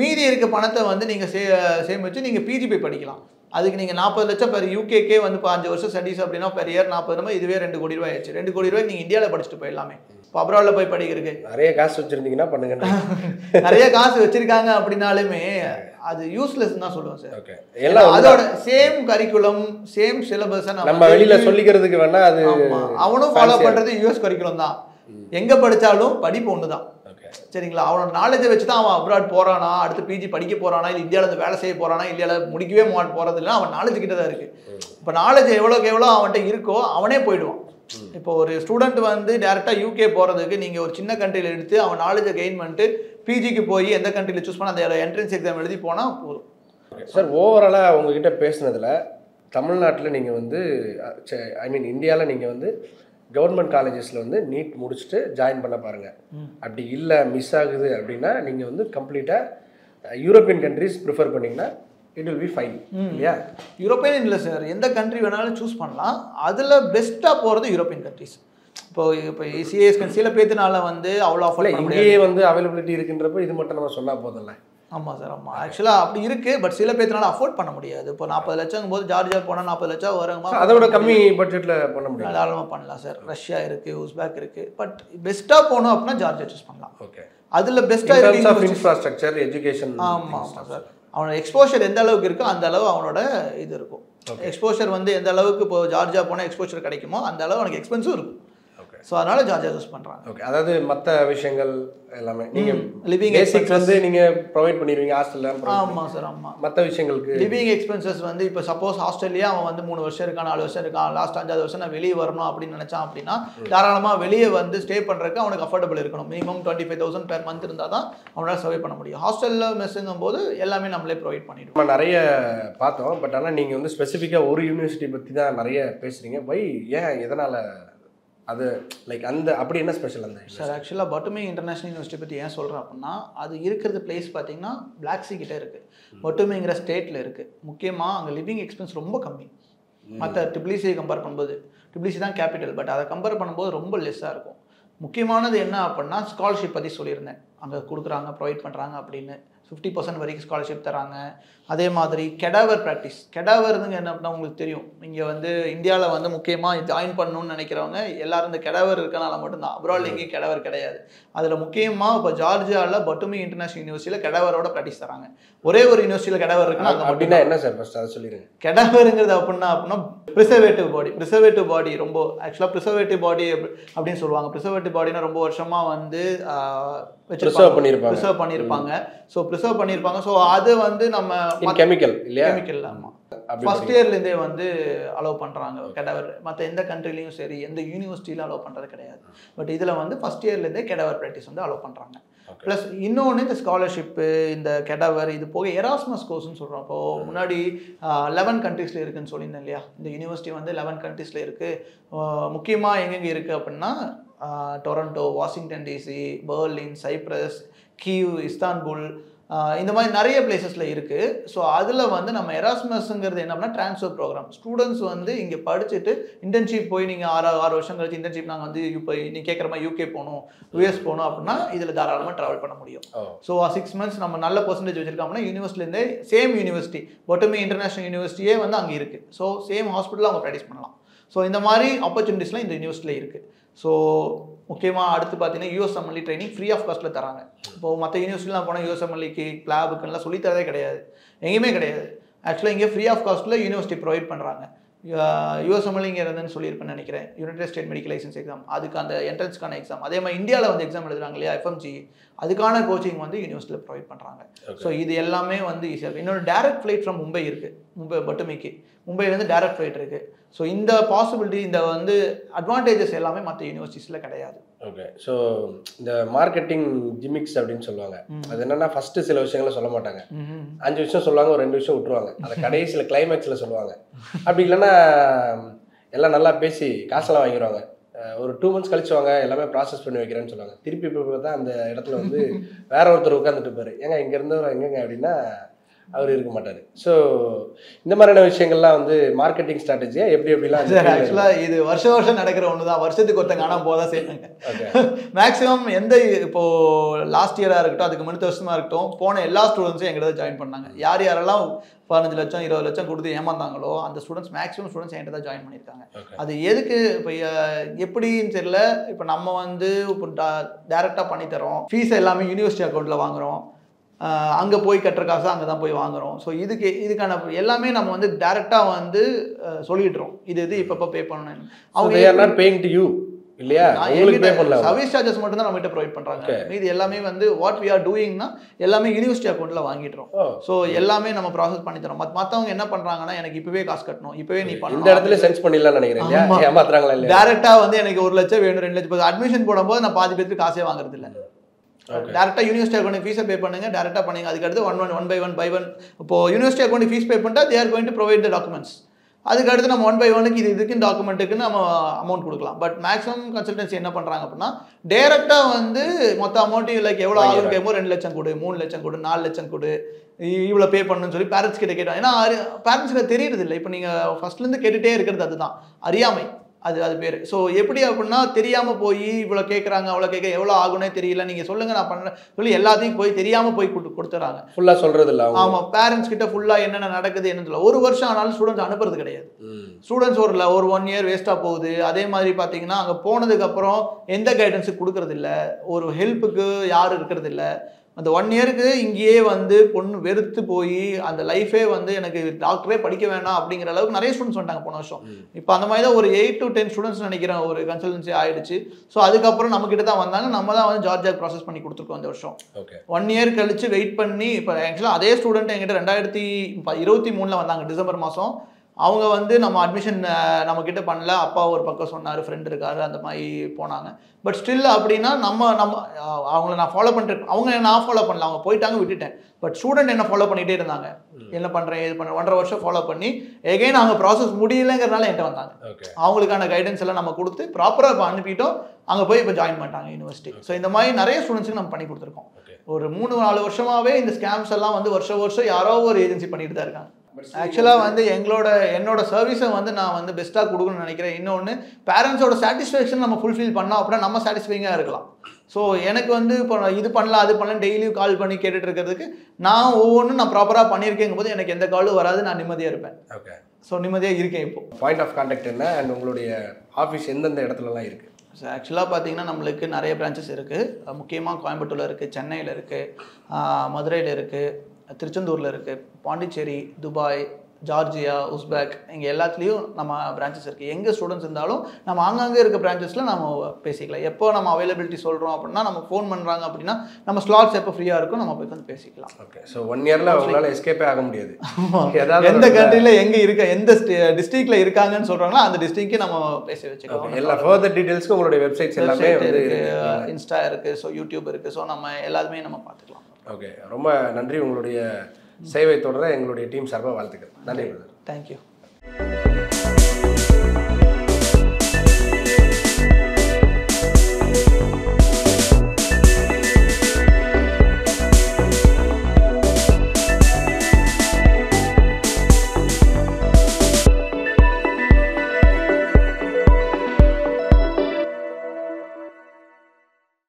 மீதி இருக்க பணத்தை வந்து நீங்கள் சேமிச்சு நீங்கள் பிஜி போய் படிக்கலாம். அதுக்கு நீங்கள் 40 லட்சம் பெர் யூகேக்கே வந்து 5 வருஷம் ஸ்டடீஸ் அப்படின்னா பெர் இயர் 40 ரூபாய், இதுவே 2 கோடி ரூபாய் ஆயிடுச்சு. 2 கோடி ரூபாய் நீங்கள் இந்தியாவில் படிச்சுட்டு போயிடலாமே. இப்போ அப்ராடில் போய் படிக்கிறதுக்கு நிறைய காசு வச்சுருந்தீங்கன்னா பண்ணுங்க. நிறைய காசு வச்சிருக்காங்க அப்படின்னாலுமே அது யூஸ்லெஸ் தான் சொல்லுவோம் சார். ஓகே, எல்லாம் அதோட சேம் கரிக்குலம், சேம் சிலபஸ் நம்ம வெளியில சொல்லிக்கிறதுக்கு வேணா அது அவனும் ஃபாலோ பண்றது யூஎஸ் கரிக்குலம் தான். எங்க படிச்சாலும் படிப்பு ஒண்ணுதான். சரிங்களா? அவனோட நாலேஜை வச்சு தான் அவன் அப்ராட் போறானா, அடுத்து பிஜி படிக்க போறானா, இல்லை இந்தியாவில் இருந்து வேலை செய்ய போறானா, இந்தியாவில் முடிக்கவே போறது இல்லை, அவன் நாலேஜ் கிட்ட தான் இருக்கு. இப்போ நாலேஜ் எவ்வளோக்கு எவ்வளோ அவன்கிட்ட இருக்கோ அவனே போயிடுவான். இப்போ ஒரு ஸ்டூடெண்ட் வந்து டேரெக்டாக யூகே போகிறதுக்கு நீங்கள் ஒரு சின்ன கண்ட்ரியில் எடுத்து அவன் நாலேஜை கெயின் பண்ணிட்டு பிஜிக்கு போய் எந்த கண்ட்ரியில் சூஸ் பண்ண அந்த என்ட்ரன்ஸ் எக்ஸாம் எழுதி போனால் போதும். சார், ஓவராலாக உங்ககிட்ட பேசுனதில் தமிழ்நாட்டில் நீங்கள் வந்து இந்தியாவில் நீங்கள் வந்து கவர்மெண்ட் காலேஜஸில் வந்து நீட் முடிச்சுட்டு ஜாயின் பண்ண பாருங்கள். அப்படி இல்லை மிஸ் ஆகுது அப்படின்னா நீங்கள் வந்து கம்ப்ளீட்டாக யூரோப்பியன் கண்ட்ரிஸ் ப்ரிஃபர் பண்ணிங்கன்னா இட் வில் பி ஃபைன். இல்லையா? யூரோப்பியன் இல்லை சார், எந்த கண்ட்ரி வேணாலும் சூஸ் பண்ணலாம். அதில் பெஸ்ட்டாக போகிறது யூரோப்பியன் கண்ட்ரிஸ். இப்போ CIS சில பேர்த்தினால வந்து அவ்வளோ ஆஃபர் இங்கேயே வந்து அவைலபிலிட்டி இருக்குன்றப்போ இது மட்டும் நம்ம சொன்னால் போதில்ல. ஆமாம் சார், ஆமாம். ஆக்சுவலாக அப்படி இருக்குது. பட் சில பேர்த்தினால அஃபோர்ட் பண்ண முடியாது. இப்போ 40 லட்சம் போது ஜார்ஜியா போனால் 40 லட்சம் வருமா, அதோட கம்மி பட்ஜெட்டில் பண்ண முடியும். தாராளமாக பண்ணலாம் சார். ரஷ்யா இருக்குது, உஸ்பெக் இருக்குது. பட் பெஸ்ட்டாக போகணும் அப்படின்னா ஜார்ஜியா சூஸ் பண்ணலாம். ஓகே, அதில் பெஸ்ட்டாக இருக்குது இன்ஃப்ராஸ்ட்ரக்சர், எஜுகேஷன். ஆமாம் சார். அவனோட எக்ஸ்போஷர் எந்த அளவுக்கு இருக்கோ அந்த அளவு அவனோட இது இருக்கும். எக்ஸ்போஷர் வந்து எந்த அளவுக்கு இப்போ ஜார்ஜியா போனால் எக்ஸ்போஷர் கிடைக்குமோ அந்த அளவு அவனுக்கு எக்ஸ்பென்சிவ் இருக்கும். ஸோ அதனால ஜார்ஜியா யூஸ் பண்ணுறாங்க. ஓகே, அதாவது மற்ற விஷயங்கள் எல்லாமே நீங்கள் லிவிங் பேசிக்ஸ் வந்து நீங்கள் ப்ரொவைட் பண்ணிடுவீங்க ஹாஸ்டலில். ஆமாம் சார், ஆமாம். மற்ற விஷயங்களுக்கு லிவிங் எக்ஸ்பென்சஸ் வந்து இப்போ சப்போஸ் ஹாஸ்டல்லேயே அவன் வந்து 3 வருஷம் இருக்கான், 4 வருஷம் இருக்கான், லாஸ்ட் 5வது வருஷம் நான் வெளியே வரணும் அப்படின்னு நினச்சான் அப்படின்னா தாராளமாக வெளியே வந்து ஸ்டே பண்ணுறதுக்கு அவனுக்கு அஃபோர்டபுள் இருக்கணும். மினிமம் 25,000 பெர் மந்த் இருந்தால் தான் அவனால் சர்வே பண்ண முடியும். ஹாஸ்டலில் மெஸ்ஸுங்கும் போது எல்லாமே நம்மளே ப்ரொவைட் பண்ணிடுவோம். நம்ம நிறைய பார்த்தோம். பட் ஆனால் நீங்கள் வந்து ஸ்பெசிஃபிக்காக ஒரு யூனிவர்சிட்டி பற்றி தான் நிறைய பேசுகிறீங்க. ஏன் எதனால் அது அந்த அப்படி என்ன ஸ்பெஷல் அந்த சார்? ஆக்சுவலாக பட்டுமிங் இன்டர்நேஷனல் யூனிவர்சிட்டி பற்றி ஏன் சொல்கிறேன் அப்படின்னா, அது இருக்கிறது பிளேஸ் பார்த்தீங்கன்னா பிளாக் சி கிட்டே இருக்குது, பட்டுமிங்கிற ஸ்டேட்டில் இருக்குது. முக்கியமாக அங்கே லிவிங் எக்ஸ்பென்ஸ் ரொம்ப கம்மி. மற்ற ட்ரிபிள்இசியை கம்பேர் பண்ணும்போது, ட்ரிபிள்இசி தான் கேபிட்டல், பட் அதை கம்பேர் பண்ணும்போது ரொம்ப லெஸ்ஸாக இருக்கும். முக்கியமானது என்ன அப்படின்னா ஸ்காலர்ஷிப் பற்றி சொல்லியிருந்தேன். அங்கே கொடுக்குறாங்க, ப்ரொவைட் பண்ணுறாங்க அப்படின்னு 50% வரைக்கும் ஸ்காலர்ஷிப் தராங்க. அதே மாதிரி கெடாவர் ப்ராக்டிஸ். கெடாவர்னுங்க என்ன அப்படின்னா உங்களுக்கு தெரியும், இங்கே வந்து இந்தியாவில் வந்து முக்கியமாக ஜாயின் பண்ணணும்னு நினைக்கிறவங்க எல்லாரும் இந்த கெடாவர் இருக்கனால மட்டும்தான். அப்ராட் எங்கேயும் கெடாவர் கிடையாது. அதில் முக்கியமாக இப்போ ஜார்ஜியாவில் பட்டுமிங் இன்டர்நேஷனல் யூனிவர்சிட்டியில் கெடாவரோட ப்ராக்டிஸ் தராங்க. ஒரே ஒரு யூனிவர்சிட்டியில் கெடாவர் இருக்குன்னா அப்படின்னா என்ன சார் ஃபர்ஸ்ட் அதை சொல்லிடுங்க. கெடாவருங்கிறது அப்படின்னா ப்ரிசர்வேட்டிவ் பாடி ரொம்ப ஆக்சுவலாக ப்ரிசர்வேட்டிவ் பாடி அப்படின்னு சொல்லுவாங்க. ப்ரிசர்வேட்டிவ் பாடினா ரொம்ப வருஷமாக வந்து ப்ரிசர்வ் பண்ணியிருப்பாங்க. ஸோ ப்ரிசர்வ் பண்ணியிருப்பாங்க. ஸோ அது வந்து நம்ம கெமிக்கல் இல்லையா? கெமிக்கல். ஆமாம். ஃபர்ஸ்ட் இயர்லேருந்தே வந்து அலோவ் பண்ணுறாங்க கெடவர். மற்ற எந்த கண்ட்ரிலையும் சரி எந்த யூனிவர்சிட்டியில் அலோவ் பண்ணுறது கிடையாது. பட் இதில் வந்து ஃபர்ஸ்ட் இயர்லேருந்தே கெடவர் ப்ராக்டிஸ் வந்து அலோவ் பண்ணுறாங்க. ப்ளஸ் இன்னொன்று இந்த ஸ்காலர்ஷிப்பு, இந்த கெடவர், இது போக எராஸ்மஸ் கோர்ஸ்னு சொல்கிறோம். இப்போது முன்னாடி 11 கண்ட்ரீஸில் இருக்குதுன்னு சொல்லியிருந்தேன் இல்லையா. இந்த யூனிவர்சிட்டி வந்து 11 கண்ட்ரீஸில் இருக்குது. முக்கியமாக எங்கெங்கே இருக்குது அப்படின்னா Toronto, Washington DC, Berlin, Cyprus, Kyiv, Istanbul, இந்த மாதிரி நிறைய பிளேசஸில் இருக்குது. ஸோ அதில் வந்து நம்ம எராஸ்மஸ்ங்கிறது என்ன அப்படின்னா ட்ரான்ஸ்ஃபர் ப்ரோக்ராம். ஸ்டூடெண்ட்ஸ் வந்து இங்கே படிச்சுட்டு இன்டர்ன்ஷிப் போய் நீங்கள் 6 வருஷம் கழிச்சு இன்டர்ன்ஷிப் நாங்கள் வந்து இப்போ நீ கேட்குற மாதிரி UK போகணும், US போகணும் அப்படின்னா இதில் தாராளமாக ட்ராவல் பண்ண முடியும். ஸோ 6 months நம்ம நல்ல பர்சன்டேஜ் வச்சிருக்கோம்னா யூனிவர்சிட்டிலேருந்தே சேம் யூனிவர்சிட்டி பொட்டமி இன்டர்நேஷனல் யூனிவர்சிட்டியே வந்து அங்கே இருக்குது. ஸோ சேம் ஹாஸ்பிட்டலில் அவங்க ப்ராக்டிஸ் பண்ணலாம். ஸோ இந்த மாதிரி ஆப்பர்ச்சுனிட்டிஸ்லாம் இந்த யூனிவர்சிட்டியில் இருக்குது. ஸோ முக்கியமாக அடுத்து பார்த்தீங்கன்னா USMLE ட்ரைனிங் ஃப்ரீ ஆஃப் காஸ்ட்டில் தராங்க. இப்போது மற்ற யூனிவர்சிட்டிலாம் போனால் USMLEக்கு லேபுக்குலாம் சொல்லித்தரதே கிடையாது, எங்கேயுமே கிடையாது. ஆக்சுவலாக இங்கே ஃப்ரீ ஆஃப் காஸ்ட்டில் யூனிவர்சிட்டி ப்ரொவைட் பண்ணுறாங்க. USMLEங்கிறதுன்னு சொல்லியிருப்பேன்னு நினைக்கிறேன், united state medical license exam, அதுக்கு அந்த என்ட்ரன்ஸ்க்கான எக்ஸாம். அதே மாதிரி இந்தியாவில் வந்து எக்ஸாம் எழுதுறாங்க இல்லையா FMG, அதுக்கான கோச்சிங் வந்து யூனிவர்சிட்டியில் ப்ரொவைட் பண்ணுறாங்க. ஸோ இது எல்லாமே வந்து ஈஸியாக இருக்குது. இன்னொரு டேரக்ட் ஃப்ளைட் ஃப்ரம் மும்பை இருக்குது, பொட்டமிக்கு மும்பைலேருந்து டேரக்ட் ஃப்ளைட் இருக்குது. ஸோ இந்த பாசிபிலிட்டி, இந்த வந்து அட்வான்டேஜஸ் எல்லாமே மற்ற யூனிவர்சிட்டிஸில் கிடையாது. ஓகே. ஸோ இந்த மார்க்கெட்டிங் ஜிமிக்ஸ் அப்படின்னு சொல்லுவாங்க. அது என்னன்னா ஃபர்ஸ்ட் சில விஷயங்களை சொல்ல மாட்டாங்க, 5 விஷயம் சொல்லுவாங்க, ஒரு 2 விஷயம் விட்டுருவாங்க, அதை கடைசியில் கிளைமேக்ஸில் சொல்லுவாங்க. அப்படி இல்லைன்னா எல்லாம் நல்லா பேசி காசெல்லாம் வாங்கிடுவாங்க. ஒரு 2 months கழிச்சு வாங்க எல்லாமே ப்ராசஸ் பண்ணி வைக்கிறேன்னு சொல்லுவாங்க. திருப்பி இப்போ தான் அந்த இடத்துல வந்து வேற ஒருத்தர் உட்காந்துட்டு இருப்பாரு, ஏங்க இங்கே இருந்தவர் எங்கங்க அப்படின்னா அவர் இருக்க மாட்டார். ஸோ இந்த மாதிரியான விஷயங்கள்லாம் வந்து மார்க்கெட்டிங் ஸ்ட்ராட்டஜியா எப்படிலாம்? ஆக்சுவலாக இது வருஷம் நடக்கிற ஒன்று தான். வருஷத்துக்கு ஒருத்தங்க ஆனால் போதான் செய்யணுங்க. மேக்ஸிமம் எந்த இப்போது லாஸ்ட் இயராக இருக்கட்டும், அதுக்கு முன்னத்த வருஷமாக இருக்கட்டும், போன எல்லா ஸ்டூடெண்ட்ஸும் எங்கிட்ட ஜாயின் பண்ணாங்க. யாரெல்லாம் 15 லட்சம் 20 லட்சம் கொடுத்து ஏமாந்தாங்களோ அந்த ஸ்டூடெண்ட்ஸ் மேக்ஸிமம் ஸ்டூடெண்ட்ஸ் என்கிட்ட தான் ஜாயின் பண்ணியிருக்காங்க. அது எதுக்கு இப்போ எப்படின்னு தெரியல. இப்போ நம்ம வந்து இப்போ டேரெக்டாக பண்ணித்தரோம், ஃபீஸ் எல்லாமே யூனிவர்சிட்டி அக்கௌண்ட்டில் வாங்குகிறோம், அங்கே போய் கட்டுற காசு அங்கே தான் போய் வாங்குகிறோம். ஸோ இதுக்கான எல்லாமே நம்ம வந்து டேரெக்டாக வந்து சொல்லிடுறோம், இது இப்போ பே பண்ணணும். அவங்க பேயிங் டு யூ இல்லையா, சர்வீஸ் சார்ஜஸ் மட்டும் தான் நம்மகிட்ட ப்ரொவைட் பண்ணுறாங்க. இது எல்லாமே வந்து வாட் வி ஆர் டூயிங்னா எல்லாமே யூனிவர்சிட்டி அக்கௌண்ட்டில் வாங்கிடுறோம். ஸோ எல்லாமே நம்ம ப்ராசஸ் பண்ணி தரோம். மற்றவங்க என்ன பண்ணுறாங்கன்னா எனக்கு இப்போவே காசு கட்டணும், இப்போவே நீ பண்ணணும், இந்த இடத்துல சென்ஸ் பண்ணிடலாம் நினைக்கிறேன். ஏமாத்துறாங்களா இல்லை, டேரெக்டாக வந்து எனக்கு 1 லட்சம் வேணும் 2 லட்சம் அட்மிஷன் போடும்போது நான் பாதி பேருக்கு காசே வாங்குறது இல்லை. டேரெக்டாக யூனிவர்சிட்டி அக்கௌண்ட் ஃபீஸை பே பண்ணுங்க, டேரெக்டாக பண்ணுங்க. அதுக்கடுத்து ஒன் பை ஒன் இப்போ யூனிவர்சிட்டி அக்கௌண்ட் ஃபீஸ் பே பண்ணிட்டா they are going to provide the documents. அதுக்கடுத்து நம்ம 1 by 1க்கு இதுக்குன்னு டாக்குமெண்ட்டுக்குன்னு நம்ம அமௌண்ட் கொடுக்கலாம். பட் மேக்ஸிமம் கன்சல்டன்சி என்ன பண்ணுறாங்க அப்படின்னா டேரெக்டாக வந்து மொத்த அமௌண்ட்டு லைக் எவ்வளோ ஆகும் கேட்போம், 2 லட்சம் கொடு, 3 லட்சம் கொடு, 4 லட்சம் கொடு, இவ்வளோ பே பண்ணணும்னு சொல்லி பேரண்ட்ஸ் கிட்ட கேட்டோம். ஏன்னா பேரண்ட்ஸுக்கு தெரியறது இல்லை. இப்போ நீங்கள் ஃபர்ஸ்ட்லேருந்து கேட்டுகிட்டே இருக்கிறது அதுதான் அறியாமை, அது பேர். ஸோ எப்படி அப்படின்னா தெரியாமல் போய் இவ்வளோ கேட்குறாங்க, அவ்வளோ கேட்க எவ்வளோ ஆகுனே தெரியல, நீங்கள் சொல்லுங்கள் நான் பண்ணுறேன் சொல்லி எல்லாத்தையும் போய் தெரியாமல் போய் கொடுத்துறாங்க. ஃபுல்லாக சொல்கிறது இல்லை. ஆமாம், பேரண்ட்ஸ் கிட்ட ஃபுல்லாக என்னென்ன நடக்குது என்னன்னு சொல்ல 1 வருஷம் ஆனாலும் ஸ்டூடெண்ட்ஸ் அனுப்புறது கிடையாது. ஸ்டூடெண்ட்ஸ் ஒரு 1 year வேஸ்ட்டாக போகுது. அதே மாதிரி பார்த்தீங்கன்னா அங்கே போனதுக்கப்புறம் எந்த கைடன்ஸுக்கு கொடுக்கறது இல்லை, ஒரு ஹெல்ப்புக்கு யாரும் இருக்கிறது இல்லை. அந்த 1 yearக்கு இங்கேயே வந்து பொண்ணு வெறுத்து போய் அந்த லைஃபே வந்து எனக்கு டாக்டரே படிக்க வேணாம் அப்படிங்கிற அளவுக்கு நிறைய ஸ்டூடெண்ட்ஸ் வந்துட்டாங்க போன வருஷம். இப்போ அந்த மாதிரி தான் ஒரு 8 to 10 ஸ்டூடெண்ட்ஸ் நினைக்கிறேன் ஒரு கன்சல்டன்சி ஆயிடுச்சு. ஸோ அதுக்கப்புறம் நம்மக்கிட்ட தான் வந்தாங்க, நம்ம தான் வந்து ஜார்ஜியா ப்ராசஸ் பண்ணி கொடுத்துருக்கோம் இந்த வருஷம். 1 year கழிச்சு வெயிட் பண்ணி இப்போ ஆக்சுவலாக அதே ஸ்டூடெண்ட் என்கிட்ட 2023 வந்தாங்க டிசம்பர் மாதம். அவங்க வந்து நம்ம அட்மிஷன் நம்மக்கிட்ட பண்ணல, அப்பா ஒரு பக்கம் சொன்னார், ஃப்ரெண்ட் இருக்காரு, அந்த மாதிரி போனாங்க. பட் ஸ்டில் அப்படின்னா நம்ம அவங்கள நான் ஃபாலோ பண்ணிட்டு நான் ஃபாலோ பண்ணல, அவங்க போயிட்டாங்க விட்டுட்டேன். பட் ஸ்டூடெண்ட் என்ன ஃபாலோ பண்ணிகிட்டே இருந்தாங்க, என்ன பண்ணுறேன் இது பண்ணுறேன் 1.5 வருஷம் ஃபாலோ பண்ணி எகைன் அவங்க ப்ராசஸ் முடியலைங்கிறனால என்கிட்ட வந்தாங்க. அவங்களுக்கான கைடன்ஸ் எல்லாம் நம்ம கொடுத்து ப்ராப்பராக இப்போ அனுப்பிட்டோம், அங்கே போய் இப்போ ஜாயின் பண்ணிட்டாங்க யூனிவர்சிட்டி. ஸோ இந்த மாதிரி நிறைய ஸ்டூடெண்ட்ஸுக்கு நம்ம பண்ணி கொடுத்துருக்கோம். ஒரு 3-4 வருஷமாகவே இந்த ஸ்கேம்ஸ் எல்லாம் வந்து வருஷம் யாரோ ஒரு ஏஜென்சி பண்ணிட்டு தான் இருக்காங்க. ஆக்சுவலாக வந்து என்னோட சர்வீஸை வந்து நான் வந்து பெஸ்ட்டாக கொடுக்கணும்னு நினைக்கிறேன். இன்னொன்று பேரண்ட்ஸோட சாட்டிஸ்ஃபேக்ஷன் நம்ம ஃபுல்ஃபில் பண்ணோம் அப்படின்னா நம்ம சாட்டிஸ்ஃபைங்காக இருக்கலாம். ஸோ எனக்கு வந்து இப்போ இது பண்ணலாம் அது பண்ணலாம் டெய்லியும் கால் பண்ணி கேட்டுட்டு இருக்கிறதுக்கு நான் ஒவ்வொன்றும் நான் ப்ராப்பராக பண்ணியிருக்கேங்கும் போது எனக்கு எந்த காலும் வராது, நான் நிம்மதியாக இருப்பேன். ஓகே. ஸோ நிம்மதியாக இருக்கேன். இப்போ பாயிண்ட் ஆஃப் கான்டாக்ட் என்ன அண்ட் உங்களுடைய ஆஃபீஸ் எந்தெந்த இடத்துலலாம் இருக்குது? ஸோ ஆக்சுவலாக பார்த்தீங்கன்னா நம்மளுக்கு நிறைய பிரான்ச்சஸ் இருக்குது. முக்கியமாக கோயம்புத்தூரில் இருக்குது, சென்னையில் இருக்குது, மதுரையில் இருக்குது, திருச்செந்தூரில் இருக்குது, பாண்டிச்சேரி, துபாய், ஜார்ஜியா, உஸ்பெக் இங்கே எல்லாத்துலேயும் நம்ம பிரான்ச்சஸ் இருக்குது. எங்கே ஸ்டூடெண்ட்ஸ் இருந்தாலும் நம்ம ஆங்காங்கே இருக்க பிரான்ச்சஸில் நம்ம பேசிக்கலாம். எப்போ நம்ம அவைலபிலிட்டி சொல்கிறோம் அப்படின்னா, நம்ம ஃபோன் பண்ணுறாங்க அப்படின்னா நம்ம ஸ்லாட்ஸ் எப்போ ஃப்ரீயாக இருக்கும் நம்ம போய் வந்து பேசிக்கலாம். ஓகே. ஸோ 1 இயரில் அவங்களால எஸ்கேப்பே ஆக முடியாது. எந்த கண்ட்ரியில் எங்கே இருக்க, எந்த டிஸ்ட்ரிக்டில் இருக்காங்கன்னு சொல்கிறாங்களோ அந்த டிஸ்ட்ரிக்டே நம்ம பேசி வச்சுக்கலாம். எல்லா ஃபர்தர் டீட்டெயில்ஸ்க்கு உங்களுடைய வெப்சைட்ஸ் எல்லாமே இருக்குது, இன்ஸ்டா இருக்குது, ஸோ யூடியூப் இருக்குது. ஸோ நம்ம எல்லாருமே நம்ம பார்த்துக்கலாம். ஓகே. ரொம்ப நன்றி. உங்களுடைய சேவை தொடர எங்களுடைய டீம் சார்பாக வாழ்த்துக்கள். நன்றி. தேங்க்யூ.